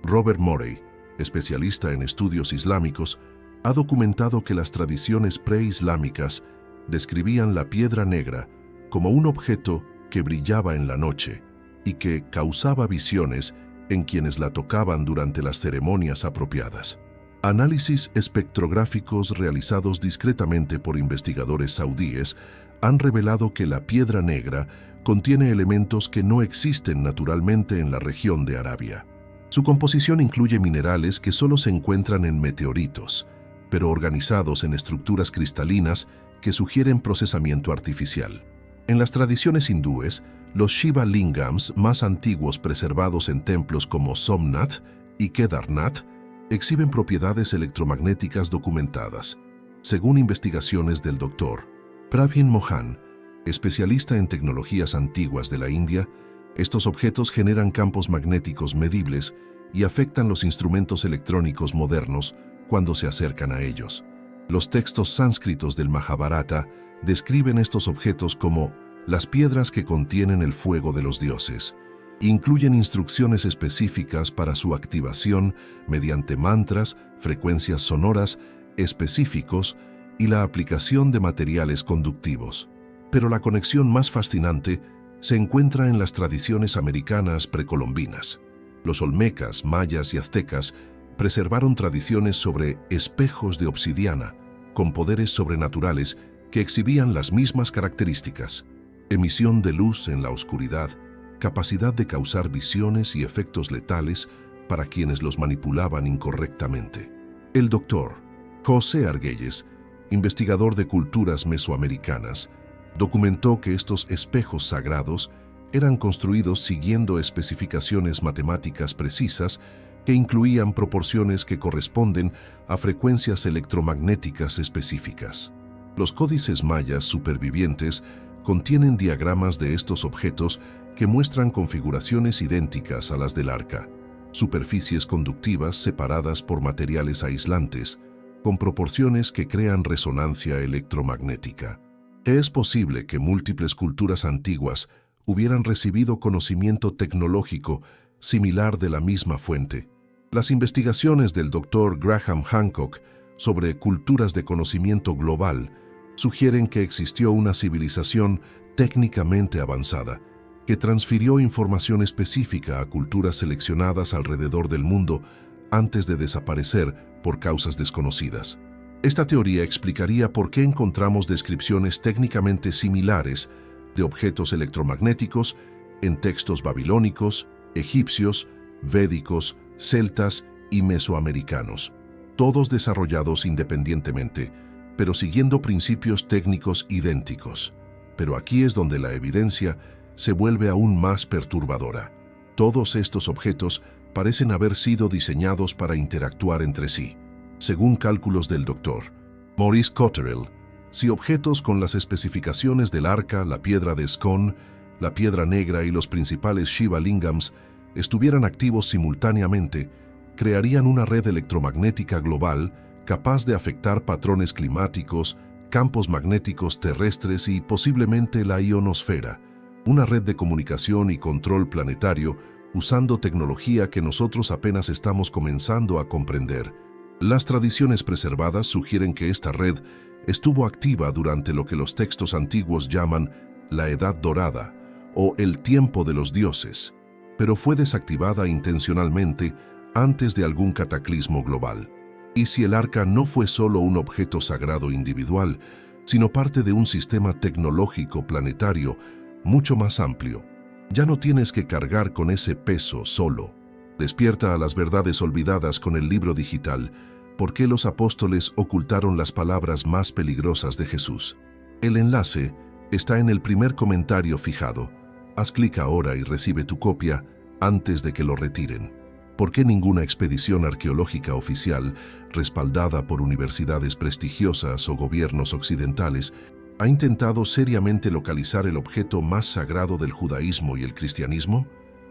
Robert Morey, especialista en estudios islámicos, ha documentado que las tradiciones preislámicas describían la piedra negra como un objeto que brillaba en la noche y que causaba visiones en quienes la tocaban durante las ceremonias apropiadas. Análisis espectrográficos realizados discretamente por investigadores saudíes han revelado que la piedra negra contiene elementos que no existen naturalmente en la región de Arabia. Su composición incluye minerales que solo se encuentran en meteoritos, pero organizados en estructuras cristalinas que sugieren procesamiento artificial. En las tradiciones hindúes, los Shiva Lingams más antiguos preservados en templos como Somnath y Kedarnath exhiben propiedades electromagnéticas documentadas. Según investigaciones del Dr. Pravin Mohan, especialista en tecnologías antiguas de la India, estos objetos generan campos magnéticos medibles y afectan los instrumentos electrónicos modernos cuando se acercan a ellos. Los textos sánscritos del Mahabharata describen estos objetos como las piedras que contienen el fuego de los dioses. Incluyen instrucciones específicas para su activación mediante mantras, frecuencias sonoras específicos y la aplicación de materiales conductivos. Pero la conexión más fascinante se encuentra en las tradiciones americanas precolombinas. Los olmecas, mayas y aztecas preservaron tradiciones sobre espejos de obsidiana con poderes sobrenaturales que exhibían las mismas características: emisión de luz en la oscuridad, capacidad de causar visiones y efectos letales para quienes los manipulaban incorrectamente. El doctor José Argüelles, investigador de culturas mesoamericanas, documentó que estos espejos sagrados eran construidos siguiendo especificaciones matemáticas precisas que incluían proporciones que corresponden a frecuencias electromagnéticas específicas. Los códices mayas supervivientes contienen diagramas de estos objetos que muestran configuraciones idénticas a las del arca, superficies conductivas separadas por materiales aislantes, con proporciones que crean resonancia electromagnética. Es posible que múltiples culturas antiguas hubieran recibido conocimiento tecnológico similar de la misma fuente. Las investigaciones del Dr. Graham Hancock sobre culturas de conocimiento global sugieren que existió una civilización técnicamente avanzada, que transfirió información específica a culturas seleccionadas alrededor del mundo antes de desaparecer por causas desconocidas. Esta teoría explicaría por qué encontramos descripciones técnicamente similares de objetos electromagnéticos en textos babilónicos, egipcios, védicos, celtas y mesoamericanos, todos desarrollados independientemente, pero siguiendo principios técnicos idénticos. Pero aquí es donde la evidencia se vuelve aún más perturbadora. Todos estos objetos parecen haber sido diseñados para interactuar entre sí. Según cálculos del Dr. Maurice Cotterill, si objetos con las especificaciones del arca, la piedra de Scone, la piedra negra y los principales Shiva Lingams estuvieran activos simultáneamente, crearían una red electromagnética global capaz de afectar patrones climáticos, campos magnéticos terrestres y posiblemente la ionosfera, una red de comunicación y control planetario usando tecnología que nosotros apenas estamos comenzando a comprender. Las tradiciones preservadas sugieren que esta red estuvo activa durante lo que los textos antiguos llaman la Edad Dorada o el tiempo de los dioses, pero fue desactivada intencionalmente antes de algún cataclismo global. Y si el arca no fue solo un objeto sagrado individual, sino parte de un sistema tecnológico planetario mucho más amplio, ya no tienes que cargar con ese peso solo. Despierta a las verdades olvidadas con el libro digital, ¿Por qué los apóstoles ocultaron las palabras más peligrosas de Jesús? El enlace está en el primer comentario fijado. Haz clic ahora y recibe tu copia antes de que lo retiren. ¿Por qué ninguna expedición arqueológica oficial, respaldada por universidades prestigiosas o gobiernos occidentales, ha intentado seriamente localizar el objeto más sagrado del judaísmo y el cristianismo?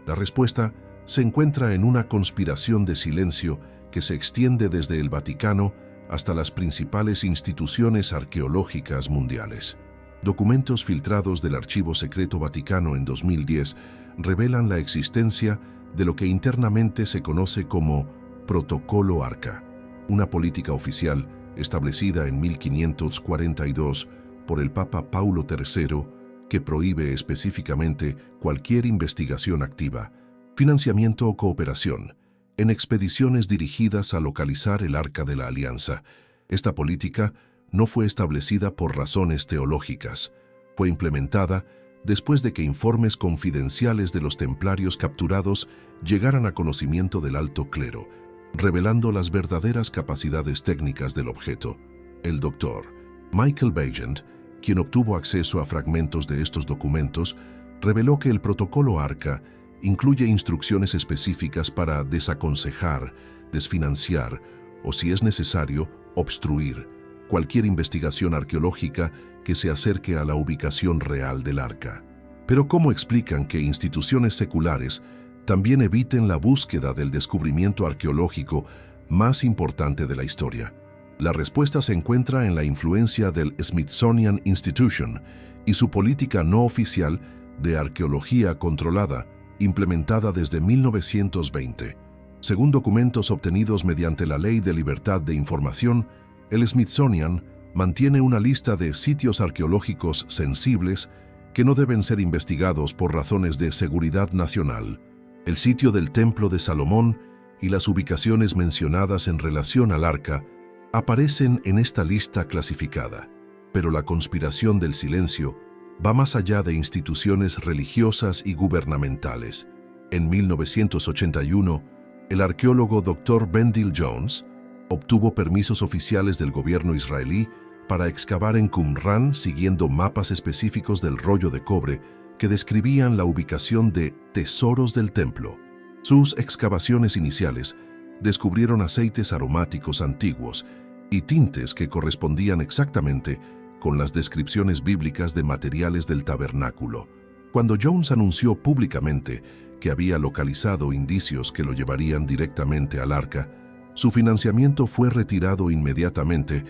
La respuesta se encuentra en una conspiración de silencio que se extiende desde el Vaticano hasta las principales instituciones arqueológicas mundiales. Documentos filtrados del Archivo Secreto Vaticano en 2010 revelan la existencia de lo que internamente se conoce como Protocolo Arca, una política oficial establecida en 1542 por el Papa Paulo III que prohíbe específicamente cualquier investigación activa, financiamiento o cooperación en expediciones dirigidas a localizar el Arca de la Alianza. Esta política no fue establecida por razones teológicas, fue implementada después de que informes confidenciales de los templarios capturados llegaran a conocimiento del alto clero, revelando las verdaderas capacidades técnicas del objeto. El Dr. Michael Bagent, quien obtuvo acceso a fragmentos de estos documentos, reveló que el protocolo Arca incluye instrucciones específicas para desaconsejar, desfinanciar o, si es necesario, obstruir cualquier investigación arqueológica que se acerque a la ubicación real del arca. Pero ¿cómo explican que instituciones seculares también eviten la búsqueda del descubrimiento arqueológico más importante de la historia? La respuesta se encuentra en la influencia del Smithsonian Institution y su política no oficial de arqueología controlada, implementada desde 1920. Según documentos obtenidos mediante la Ley de Libertad de Información, el Smithsonian mantiene una lista de sitios arqueológicos sensibles que no deben ser investigados por razones de seguridad nacional. El sitio del Templo de Salomón y las ubicaciones mencionadas en relación al arca aparecen en esta lista clasificada. Pero la conspiración del silencio va más allá de instituciones religiosas y gubernamentales. En 1981, el arqueólogo Dr. Bendil Jones obtuvo permisos oficiales del gobierno israelí para excavar en Qumran siguiendo mapas específicos del rollo de cobre que describían la ubicación de tesoros del templo. Sus excavaciones iniciales descubrieron aceites aromáticos antiguos y tintes que correspondían exactamente con las descripciones bíblicas de materiales del tabernáculo. Cuando Jones anunció públicamente que había localizado indicios que lo llevarían directamente al arca, su financiamiento fue retirado inmediatamente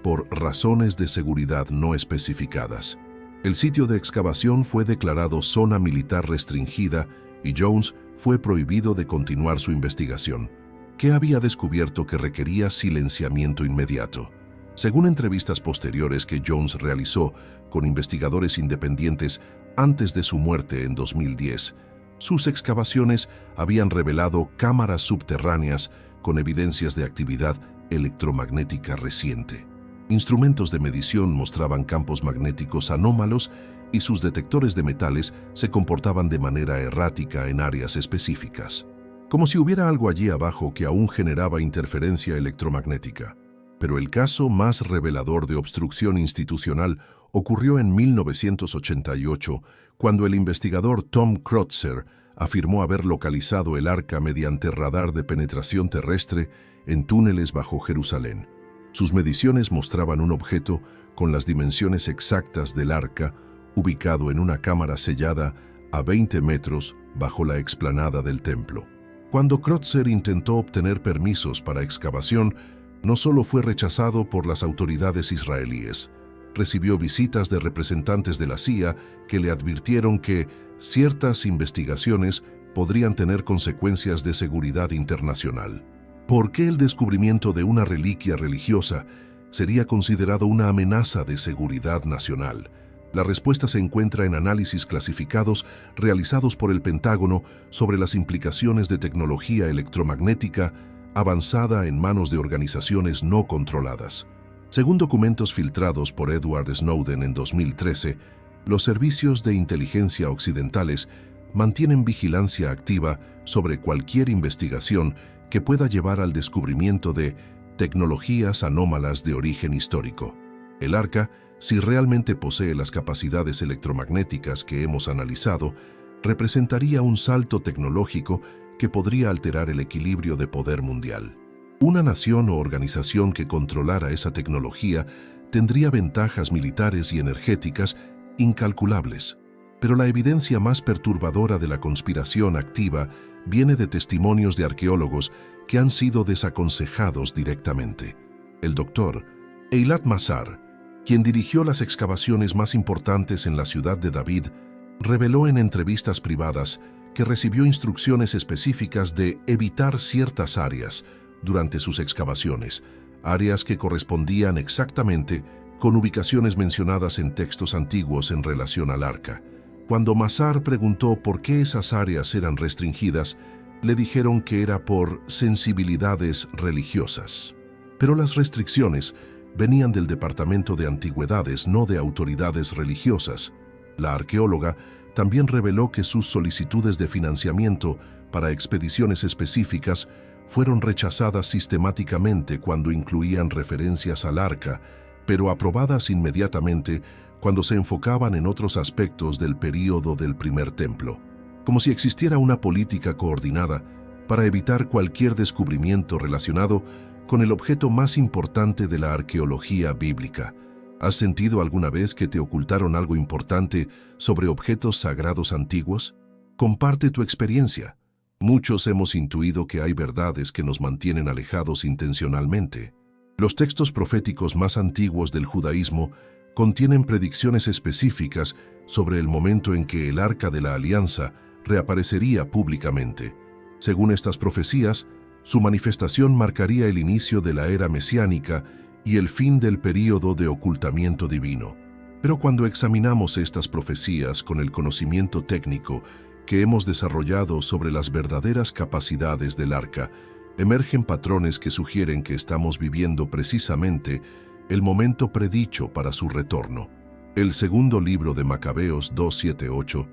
por razones de seguridad no especificadas. El sitio de excavación fue declarado zona militar restringida y Jones fue prohibido de continuar su investigación, que había descubierto que requería silenciamiento inmediato. Según entrevistas posteriores que Jones realizó con investigadores independientes Antes de su muerte en 2010, sus excavaciones habían revelado cámaras subterráneas con evidencias de actividad electromagnética reciente. Instrumentos de medición mostraban campos magnéticos anómalos y sus detectores de metales se comportaban de manera errática en áreas específicas, como si hubiera algo allí abajo que aún generaba interferencia electromagnética. Pero el caso más revelador de obstrucción institucional ocurrió en 1988, cuando el investigador Tom Kreutzer afirmó haber localizado el arca mediante radar de penetración terrestre en túneles bajo Jerusalén. Sus mediciones mostraban un objeto con las dimensiones exactas del arca, ubicado en una cámara sellada a 20 metros bajo la explanada del templo. Cuando Kreutzer intentó obtener permisos para excavación, no solo fue rechazado por las autoridades israelíes, recibió visitas de representantes de la CIA que le advirtieron que ciertas investigaciones podrían tener consecuencias de seguridad internacional. ¿Por qué el descubrimiento de una reliquia religiosa sería considerado una amenaza de seguridad nacional? La respuesta se encuentra en análisis clasificados realizados por el Pentágono sobre las implicaciones de tecnología electromagnética avanzada en manos de organizaciones no controladas. Según documentos filtrados por Edward Snowden en 2013, los servicios de inteligencia occidentales mantienen vigilancia activa sobre cualquier investigación que pueda llevar al descubrimiento de tecnologías anómalas de origen histórico. El arca, si realmente posee las capacidades electromagnéticas que hemos analizado, representaría un salto tecnológico que podría alterar el equilibrio de poder mundial. Una nación o organización que controlara esa tecnología tendría ventajas militares y energéticas incalculables. Pero la evidencia más perturbadora de la conspiración activa viene de testimonios de arqueólogos que han sido desaconsejados directamente. El doctor Eilat Mazar, quien dirigió las excavaciones más importantes en la ciudad de David, reveló en entrevistas privadas que recibió instrucciones específicas de evitar ciertas áreas durante sus excavaciones, áreas que correspondían exactamente con ubicaciones mencionadas en textos antiguos en relación al arca. Cuando Mazar preguntó por qué esas áreas eran restringidas, le dijeron que era por sensibilidades religiosas. Pero las restricciones venían del Departamento de Antigüedades, no de autoridades religiosas. La arqueóloga también reveló que sus solicitudes de financiamiento para expediciones específicas fueron rechazadas sistemáticamente cuando incluían referencias al arca, pero aprobadas inmediatamente cuando se enfocaban en otros aspectos del período del primer templo, como si existiera una política coordinada para evitar cualquier descubrimiento relacionado con el objeto más importante de la arqueología bíblica. ¿Has sentido alguna vez que te ocultaron algo importante sobre objetos sagrados antiguos? Comparte tu experiencia. Muchos hemos intuido que hay verdades que nos mantienen alejados intencionalmente. Los textos proféticos más antiguos del judaísmo contienen predicciones específicas sobre el momento en que el Arca de la Alianza reaparecería públicamente. Según estas profecías, su manifestación marcaría el inicio de la era mesiánica y el fin del período de ocultamiento divino. Pero cuando examinamos estas profecías con el conocimiento técnico que hemos desarrollado sobre las verdaderas capacidades del arca, emergen patrones que sugieren que estamos viviendo precisamente el momento predicho para su retorno. El segundo libro de Macabeos 2:7-8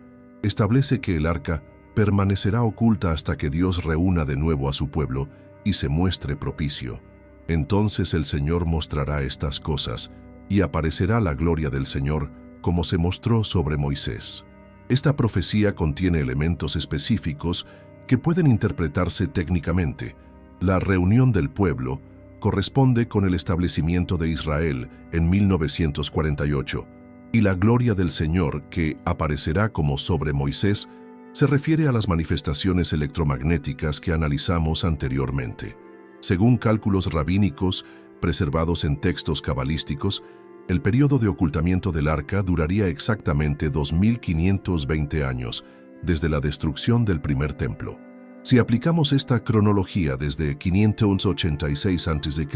establece que el arca permanecerá oculta hasta que Dios reúna de nuevo a su pueblo y se muestre propicio. Entonces el Señor mostrará estas cosas y aparecerá la gloria del Señor como se mostró sobre Moisés. Esta profecía contiene elementos específicos que pueden interpretarse técnicamente. La reunión del pueblo corresponde con el establecimiento de Israel en 1948, y la gloria del Señor que aparecerá como sobre Moisés se refiere a las manifestaciones electromagnéticas que analizamos anteriormente. Según cálculos rabínicos preservados en textos cabalísticos, el período de ocultamiento del arca duraría exactamente 2520 años, desde la destrucción del primer templo. Si aplicamos esta cronología desde 586 a.C.,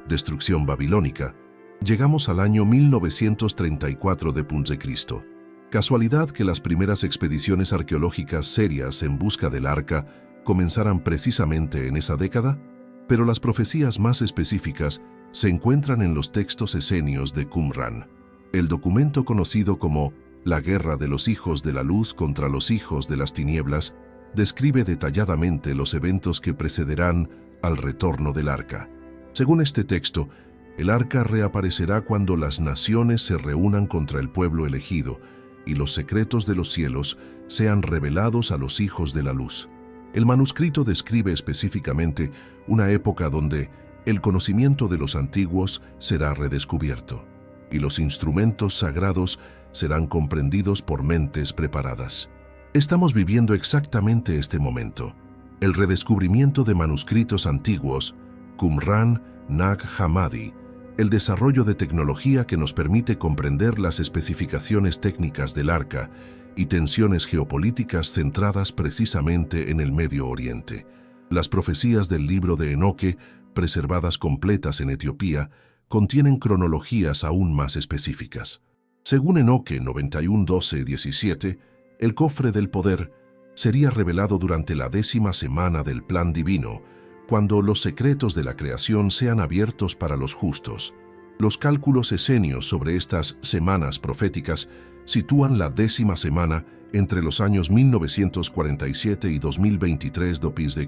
destrucción babilónica, llegamos al año 1934 d.C. Casualidad que las primeras expediciones arqueológicas serias en busca del arca comenzaran precisamente en esa década, pero las profecías más específicas se encuentran en los textos esenios de Qumran, el documento conocido como La Guerra de los Hijos de la Luz contra los Hijos de las Tinieblas. Describe detalladamente los eventos que precederán al retorno del arca. Según este texto, el arca reaparecerá cuando las naciones se reúnan contra el pueblo elegido y los secretos de los cielos sean revelados a los hijos de la luz. El manuscrito describe específicamente una época donde el conocimiento de los antiguos será redescubierto y los instrumentos sagrados serán comprendidos por mentes preparadas. Estamos viviendo exactamente este momento. El redescubrimiento de manuscritos antiguos, Qumran Nag Hammadi, el desarrollo de tecnología que nos permite comprender las especificaciones técnicas del arca y tensiones geopolíticas centradas precisamente en el Medio Oriente. Las profecías del libro de Enoque, preservadas completas en Etiopía, contienen cronologías aún más específicas. Según Enoque 91:12-17, el cofre del poder sería revelado durante la 10ª semana del plan divino, cuando los secretos de la creación sean abiertos para los justos. Los cálculos esenios sobre estas semanas proféticas sitúan la 10ª semana entre los años 1947 y 2023 d.C.,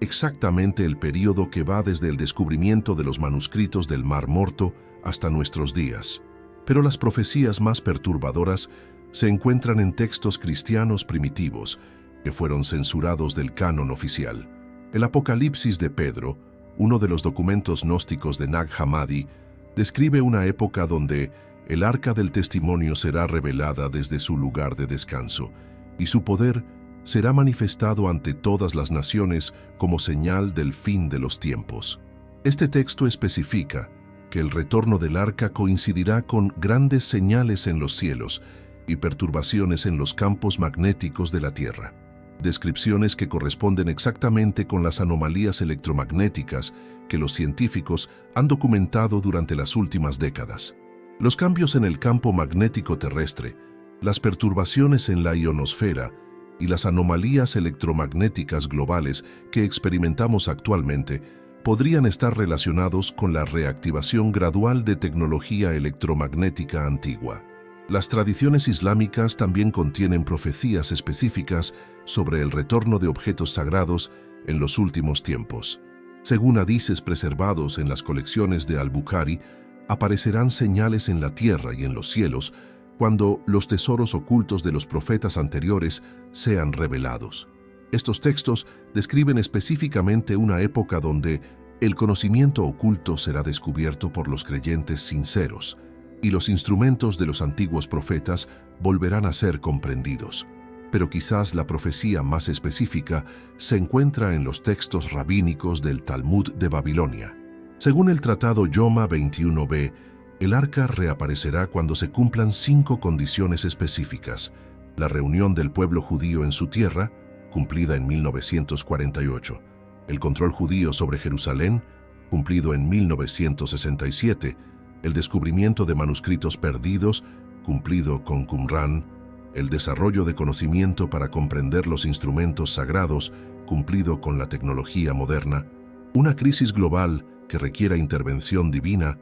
exactamente el período que va desde el descubrimiento de los manuscritos del Mar Morto hasta nuestros días. Pero las profecías más perturbadoras se encuentran en textos cristianos primitivos que fueron censurados del canon oficial. El Apocalipsis de Pedro, uno de los documentos gnósticos de Nag Hammadi, describe una época donde el arca del testimonio será revelada desde su lugar de descanso y su poder será manifestado ante todas las naciones como señal del fin de los tiempos. Este texto especifica que el retorno del arca coincidirá con grandes señales en los cielos y perturbaciones en los campos magnéticos de la Tierra. Descripciones que corresponden exactamente con las anomalías electromagnéticas que los científicos han documentado durante las últimas décadas. Los cambios en el campo magnético terrestre, las perturbaciones en la ionosfera y las anomalías electromagnéticas globales que experimentamos actualmente podrían estar relacionados con la reactivación gradual de tecnología electromagnética antigua. Las tradiciones islámicas también contienen profecías específicas sobre el retorno de objetos sagrados en los últimos tiempos. Según hadices preservados en las colecciones de Al-Bukhari, aparecerán señales en la tierra y en los cielos cuando los tesoros ocultos de los profetas anteriores sean revelados. Estos textos describen específicamente una época donde el conocimiento oculto será descubierto por los creyentes sinceros y los instrumentos de los antiguos profetas volverán a ser comprendidos. Pero quizás la profecía más específica se encuentra en los textos rabínicos del Talmud de Babilonia. Según el Tratado Yoma 21b, el arca reaparecerá cuando se cumplan 5 condiciones específicas: la reunión del pueblo judío en su tierra, cumplida en 1948, el control judío sobre Jerusalén, cumplido en 1967, el descubrimiento de manuscritos perdidos, cumplido con Qumran, el desarrollo de conocimiento para comprender los instrumentos sagrados, cumplido con la tecnología moderna, una crisis global que requiera intervención divina.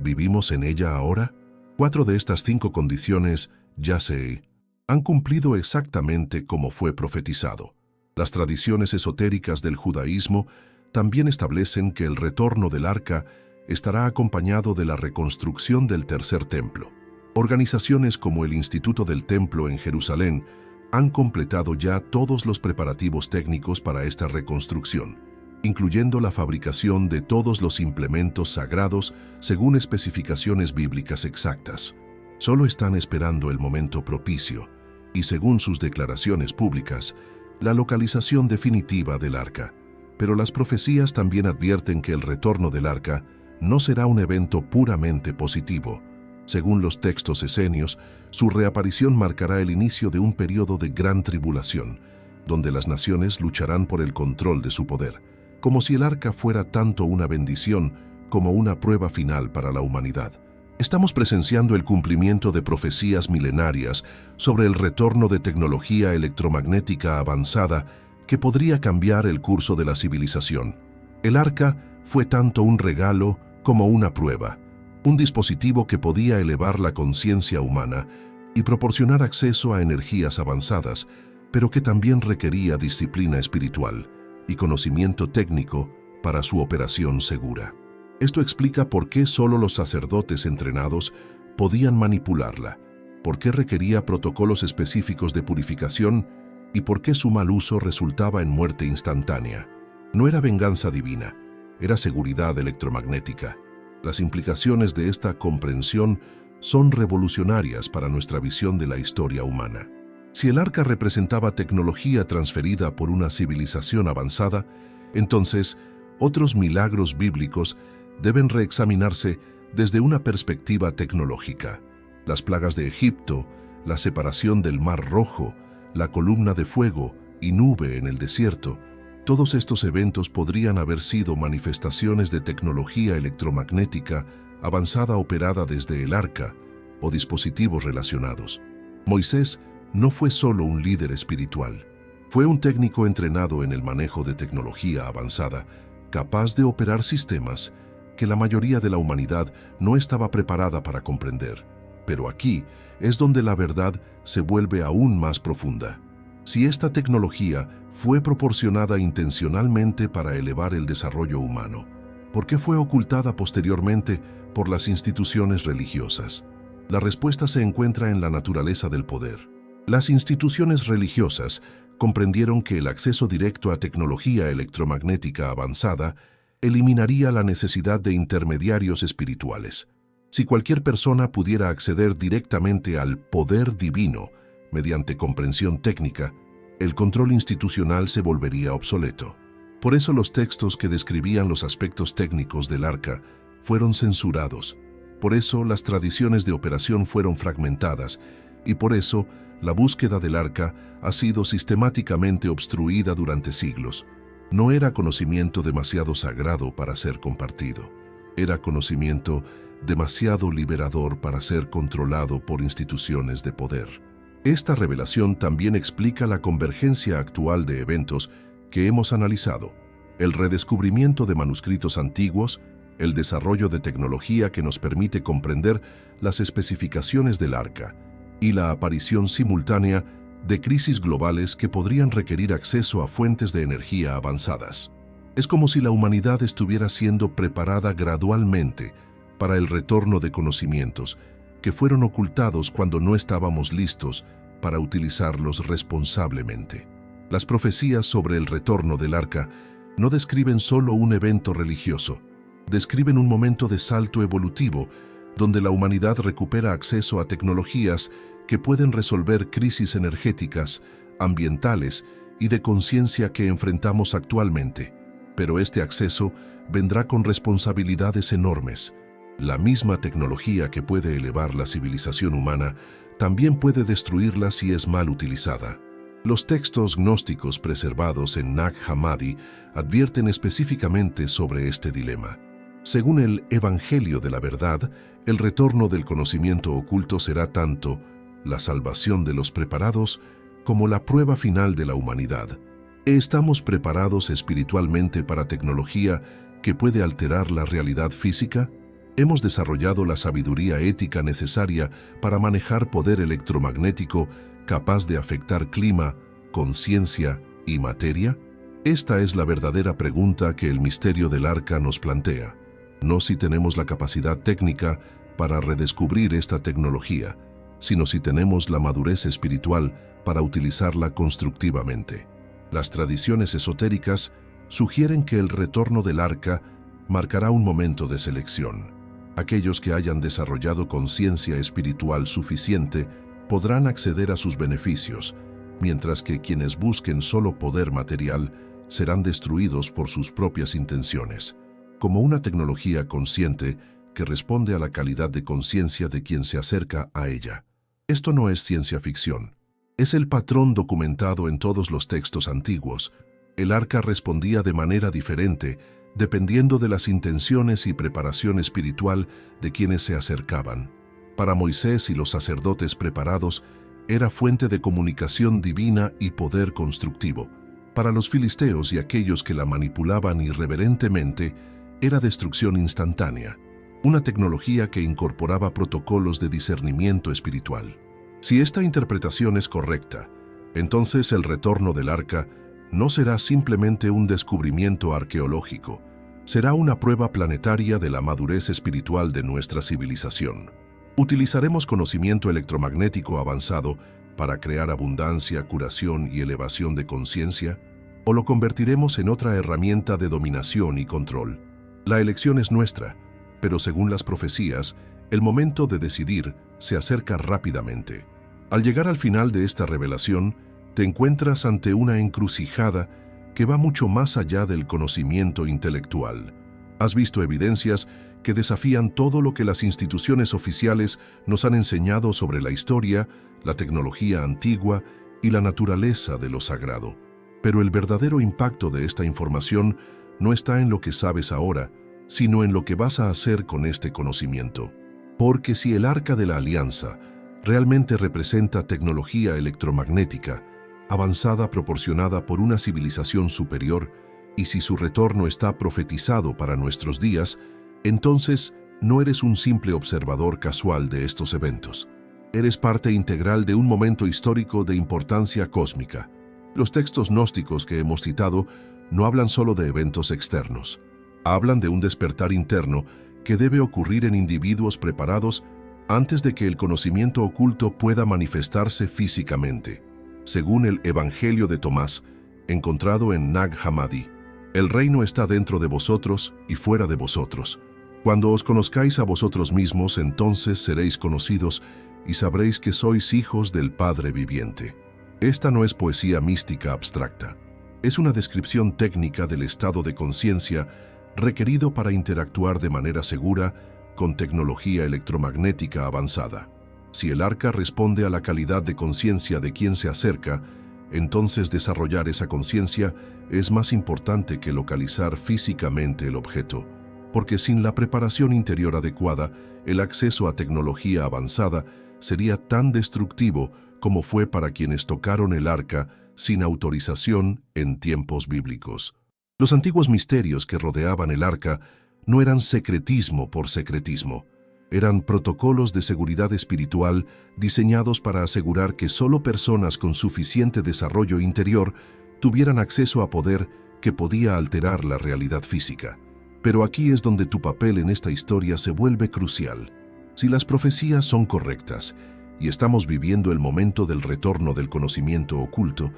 ¿Vivimos en ella ahora? 4 de estas 5 condiciones ya se han cumplido exactamente como fue profetizado. Las tradiciones esotéricas del judaísmo también establecen que el retorno del arca estará acompañado de la reconstrucción del tercer templo. Organizaciones como el Instituto del Templo en Jerusalén han completado ya todos los preparativos técnicos para esta reconstrucción, incluyendo la fabricación de todos los implementos sagrados según especificaciones bíblicas exactas. Solo están esperando el momento propicio y, según sus declaraciones públicas, la localización definitiva del arca. Pero las profecías también advierten que el retorno del arca no será un evento puramente positivo. Según los textos esenios, su reaparición marcará el inicio de un periodo de gran tribulación, donde las naciones lucharán por el control de su poder, como si el arca fuera tanto una bendición como una prueba final para la humanidad. Estamos presenciando el cumplimiento de profecías milenarias sobre el retorno de tecnología electromagnética avanzada que podría cambiar el curso de la civilización. El arca fue tanto un regalo como una prueba, un dispositivo que podía elevar la conciencia humana y proporcionar acceso a energías avanzadas, pero que también requería disciplina espiritual y conocimiento técnico para su operación segura. Esto explica por qué solo los sacerdotes entrenados podían manipularla, por qué requería protocolos específicos de purificación y por qué su mal uso resultaba en muerte instantánea. No era venganza divina, era seguridad electromagnética. Las implicaciones de esta comprensión son revolucionarias para nuestra visión de la historia humana. Si el arca representaba tecnología transferida por una civilización avanzada, entonces otros milagros bíblicos deben reexaminarse desde una perspectiva tecnológica. Las plagas de Egipto, la separación del Mar Rojo, la columna de fuego y nube en el desierto, todos estos eventos podrían haber sido manifestaciones de tecnología electromagnética avanzada operada desde el arca o dispositivos relacionados. Moisés no fue solo un líder espiritual, fue un técnico entrenado en el manejo de tecnología avanzada, capaz de operar sistemas que la mayoría de la humanidad no estaba preparada para comprender. Pero aquí es donde la verdad se vuelve aún más profunda. Si esta tecnología fue proporcionada intencionalmente para elevar el desarrollo humano, ¿por qué fue ocultada posteriormente por las instituciones religiosas? La respuesta se encuentra en la naturaleza del poder. Las instituciones religiosas comprendieron que el acceso directo a tecnología electromagnética avanzada eliminaría la necesidad de intermediarios espirituales. Si cualquier persona pudiera acceder directamente al poder divino mediante comprensión técnica, el control institucional se volvería obsoleto. Por eso los textos que describían los aspectos técnicos del arca fueron censurados. Por eso las tradiciones de operación fueron fragmentadas y por eso la búsqueda del arca ha sido sistemáticamente obstruida durante siglos. No era conocimiento demasiado sagrado para ser compartido. Era conocimiento demasiado liberador para ser controlado por instituciones de poder. Esta revelación también explica la convergencia actual de eventos que hemos analizado: el redescubrimiento de manuscritos antiguos, el desarrollo de tecnología que nos permite comprender las especificaciones del arca y la aparición simultánea de crisis globales que podrían requerir acceso a fuentes de energía avanzadas. Es como si la humanidad estuviera siendo preparada gradualmente para el retorno de conocimientos que fueron ocultados cuando no estábamos listos para utilizarlos responsablemente. Las profecías sobre el retorno del arca no describen solo un evento religioso, describen un momento de salto evolutivo donde la humanidad recupera acceso a tecnologías que pueden resolver crisis energéticas, ambientales y de conciencia que enfrentamos actualmente. Pero este acceso vendrá con responsabilidades enormes. La misma tecnología que puede elevar la civilización humana también puede destruirla si es mal utilizada. Los textos gnósticos preservados en Nag Hammadi advierten específicamente sobre este dilema. Según el Evangelio de la Verdad, el retorno del conocimiento oculto será tanto la salvación de los preparados como la prueba final de la humanidad. ¿Estamos preparados espiritualmente para tecnología que puede alterar la realidad física? ¿Hemos desarrollado la sabiduría ética necesaria para manejar poder electromagnético capaz de afectar clima, conciencia y materia? Esta es la verdadera pregunta que el misterio del arca nos plantea. No si tenemos la capacidad técnica para redescubrir esta tecnología, sino si tenemos la madurez espiritual para utilizarla constructivamente. Las tradiciones esotéricas sugieren que el retorno del arca marcará un momento de selección. Aquellos que hayan desarrollado conciencia espiritual suficiente podrán acceder a sus beneficios, mientras que quienes busquen solo poder material serán destruidos por sus propias intenciones, como una tecnología consciente que responde a la calidad de conciencia de quien se acerca a ella. Esto no es ciencia ficción. Es el patrón documentado en todos los textos antiguos. El arca respondía de manera diferente dependiendo de las intenciones y preparación espiritual de quienes se acercaban. Para Moisés y los sacerdotes preparados, era fuente de comunicación divina y poder constructivo. Para los filisteos y aquellos que la manipulaban irreverentemente, era destrucción instantánea, una tecnología que incorporaba protocolos de discernimiento espiritual. Si esta interpretación es correcta, entonces el retorno del arca no será simplemente un descubrimiento arqueológico, será una prueba planetaria de la madurez espiritual de nuestra civilización. Utilizaremos conocimiento electromagnético avanzado para crear abundancia, curación y elevación de conciencia, o lo convertiremos en otra herramienta de dominación y control. La elección es nuestra, pero según las profecías, el momento de decidir se acerca rápidamente. Al llegar al final de esta revelación, te encuentras ante una encrucijada que va mucho más allá del conocimiento intelectual. Has visto evidencias que desafían todo lo que las instituciones oficiales nos han enseñado sobre la historia, la tecnología antigua y la naturaleza de lo sagrado. Pero el verdadero impacto de esta información no está en lo que sabes ahora, sino en lo que vas a hacer con este conocimiento. Porque si el Arca de la Alianza realmente representa tecnología electromagnética, avanzada proporcionada por una civilización superior, y si su retorno está profetizado para nuestros días, entonces no eres un simple observador casual de estos eventos. Eres parte integral de un momento histórico de importancia cósmica. Los textos gnósticos que hemos citado no hablan solo de eventos externos. Hablan de un despertar interno que debe ocurrir en individuos preparados antes de que el conocimiento oculto pueda manifestarse físicamente. Según el Evangelio de Tomás, encontrado en Nag Hammadi, el reino está dentro de vosotros y fuera de vosotros. Cuando os conozcáis a vosotros mismos, entonces seréis conocidos y sabréis que sois hijos del Padre viviente. Esta no es poesía mística abstracta. Es una descripción técnica del estado de conciencia requerido para interactuar de manera segura con tecnología electromagnética avanzada. Si el arca responde a la calidad de conciencia de quien se acerca, entonces desarrollar esa conciencia es más importante que localizar físicamente el objeto, porque sin la preparación interior adecuada, el acceso a tecnología avanzada sería tan destructivo como fue para quienes tocaron el arca sin autorización en tiempos bíblicos. Los antiguos misterios que rodeaban el arca no eran secretismo por secretismo, eran protocolos de seguridad espiritual diseñados para asegurar que solo personas con suficiente desarrollo interior tuvieran acceso a poder que podía alterar la realidad física. Pero aquí es donde tu papel en esta historia se vuelve crucial. Si las profecías son correctas y estamos viviendo el momento del retorno del conocimiento oculto,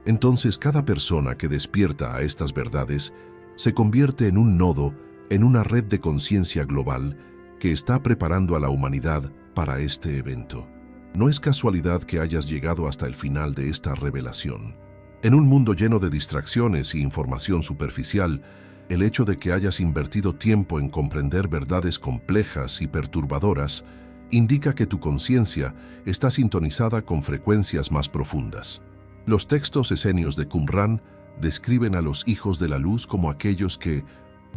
entonces cada persona que despierta a estas verdades se convierte en un nodo en una red de conciencia global que está preparando a la humanidad para este evento. No es casualidad que hayas llegado hasta el final de esta revelación. En un mundo lleno de distracciones y información superficial, el hecho de que hayas invertido tiempo en comprender verdades complejas y perturbadoras indica que tu conciencia está sintonizada con frecuencias más profundas. Los textos esenios de Qumran describen a los hijos de la luz como aquellos que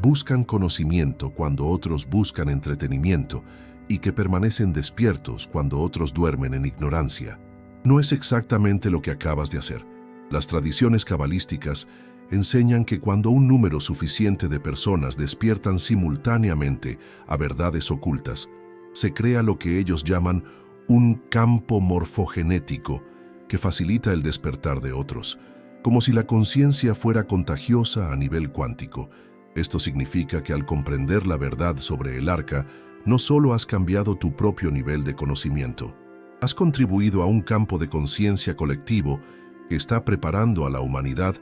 buscan conocimiento cuando otros buscan entretenimiento y que permanecen despiertos cuando otros duermen en ignorancia. No es exactamente lo que acabas de hacer. Las tradiciones cabalísticas enseñan que cuando un número suficiente de personas despiertan simultáneamente a verdades ocultas, se crea lo que ellos llaman un campo morfogenético que facilita el despertar de otros, como si la conciencia fuera contagiosa a nivel cuántico. Esto significa que al comprender la verdad sobre el arca, no solo has cambiado tu propio nivel de conocimiento, has contribuido a un campo de conciencia colectivo que está preparando a la humanidad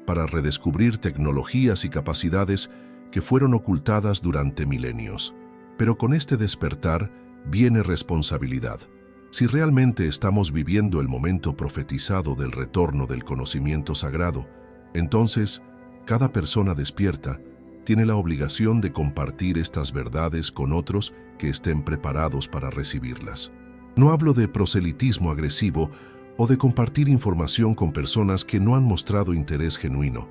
para redescubrir tecnologías y capacidades que fueron ocultadas durante milenios. Pero con este despertar viene responsabilidad. Si realmente estamos viviendo el momento profetizado del retorno del conocimiento sagrado, entonces cada persona despierta tiene la obligación de compartir estas verdades con otros que estén preparados para recibirlas. No hablo de proselitismo agresivo o de compartir información con personas que no han mostrado interés genuino.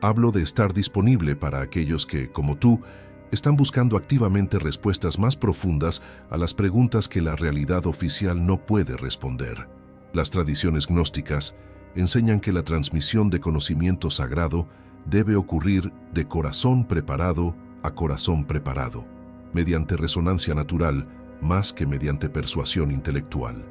Hablo de estar disponible para aquellos que, como tú, están buscando activamente respuestas más profundas a las preguntas que la realidad oficial no puede responder. Las tradiciones gnósticas enseñan que la transmisión de conocimiento sagrado debe ocurrir de corazón preparado a corazón preparado, mediante resonancia natural más que mediante persuasión intelectual.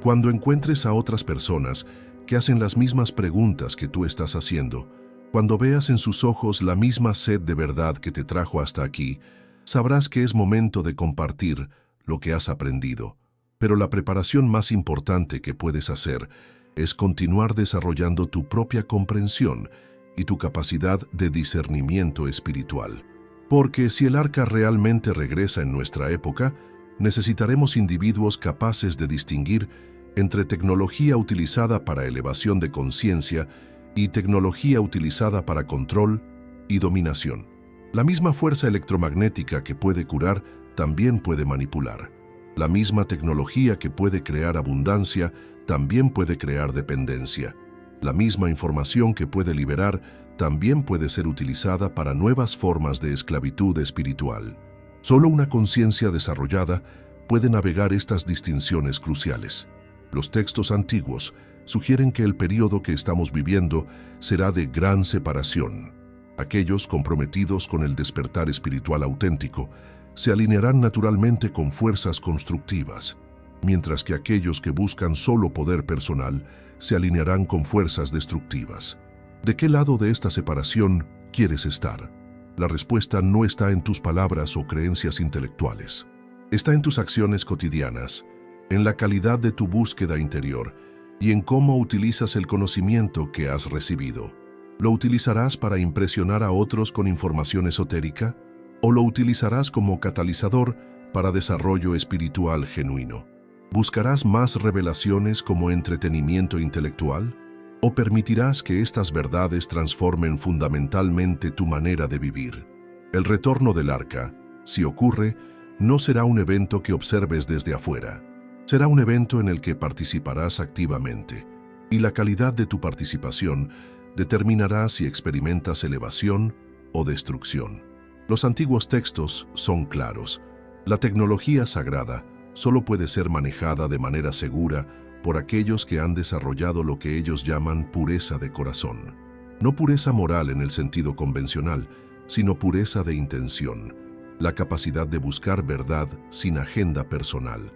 Cuando encuentres a otras personas que hacen las mismas preguntas que tú estás haciendo, cuando veas en sus ojos la misma sed de verdad que te trajo hasta aquí, sabrás que es momento de compartir lo que has aprendido. Pero la preparación más importante que puedes hacer es continuar desarrollando tu propia comprensión y tu capacidad de discernimiento espiritual. Porque si el arca realmente regresa en nuestra época, necesitaremos individuos capaces de distinguir entre tecnología utilizada para elevación de conciencia y tecnología utilizada para control y dominación. La misma fuerza electromagnética que puede curar también puede manipular. La misma tecnología que puede crear abundancia también puede crear dependencia. La misma información que puede liberar también puede ser utilizada para nuevas formas de esclavitud espiritual. Solo una conciencia desarrollada puede navegar estas distinciones cruciales. Los textos antiguos sugieren que el período que estamos viviendo será de gran separación. Aquellos comprometidos con el despertar espiritual auténtico se alinearán naturalmente con fuerzas constructivas, mientras que aquellos que buscan solo poder personal se alinearán con fuerzas destructivas. ¿De qué lado de esta separación quieres estar? La respuesta no está en tus palabras o creencias intelectuales. Está en tus acciones cotidianas, en la calidad de tu búsqueda interior y en cómo utilizas el conocimiento que has recibido. ¿Lo utilizarás para impresionar a otros con información esotérica? ¿O lo utilizarás como catalizador para desarrollo espiritual genuino? ¿Buscarás más revelaciones como entretenimiento intelectual? ¿O permitirás que estas verdades transformen fundamentalmente tu manera de vivir? El retorno del arca, si ocurre, no será un evento que observes desde afuera. Será un evento en el que participarás activamente, y la calidad de tu participación determinará si experimentas elevación o destrucción. Los antiguos textos son claros. La tecnología sagrada solo puede ser manejada de manera segura por aquellos que han desarrollado lo que ellos llaman pureza de corazón. No pureza moral en el sentido convencional, sino pureza de intención, la capacidad de buscar verdad sin agenda personal,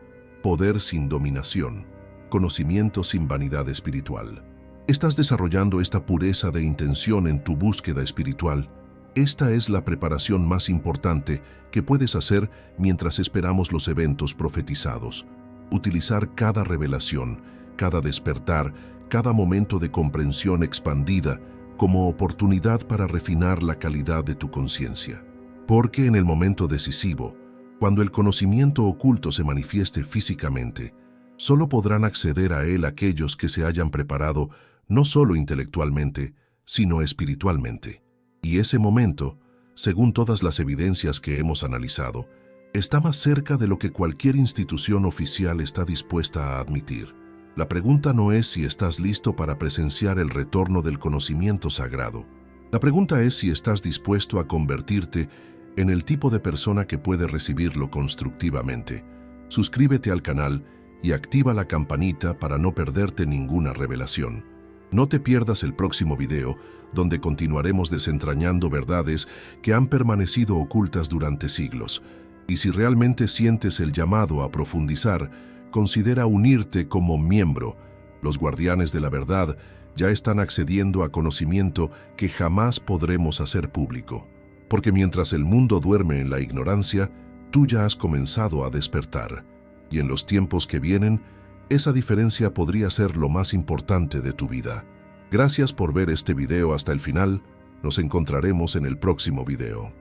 poder sin dominación, conocimiento sin vanidad espiritual. ¿Estás desarrollando esta pureza de intención en tu búsqueda espiritual? Esta es la preparación más importante que puedes hacer mientras esperamos los eventos profetizados. Utilizar cada revelación, cada despertar, cada momento de comprensión expandida como oportunidad para refinar la calidad de tu conciencia. Porque en el momento decisivo, cuando el conocimiento oculto se manifieste físicamente, solo podrán acceder a él aquellos que se hayan preparado no solo intelectualmente, sino espiritualmente. Y ese momento, según todas las evidencias que hemos analizado, está más cerca de lo que cualquier institución oficial está dispuesta a admitir. La pregunta no es si estás listo para presenciar el retorno del conocimiento sagrado. La pregunta es si estás dispuesto a convertirte en el tipo de persona que puede recibirlo constructivamente. Suscríbete al canal y activa la campanita para no perderte ninguna revelación. No te pierdas el próximo video, donde continuaremos desentrañando verdades que han permanecido ocultas durante siglos. Y si realmente sientes el llamado a profundizar, considera unirte como miembro. Los guardianes de la verdad ya están accediendo a conocimiento que jamás podremos hacer público. Porque mientras el mundo duerme en la ignorancia, tú ya has comenzado a despertar. Y en los tiempos que vienen, esa diferencia podría ser lo más importante de tu vida. Gracias por ver este video hasta el final. Nos encontraremos en el próximo video.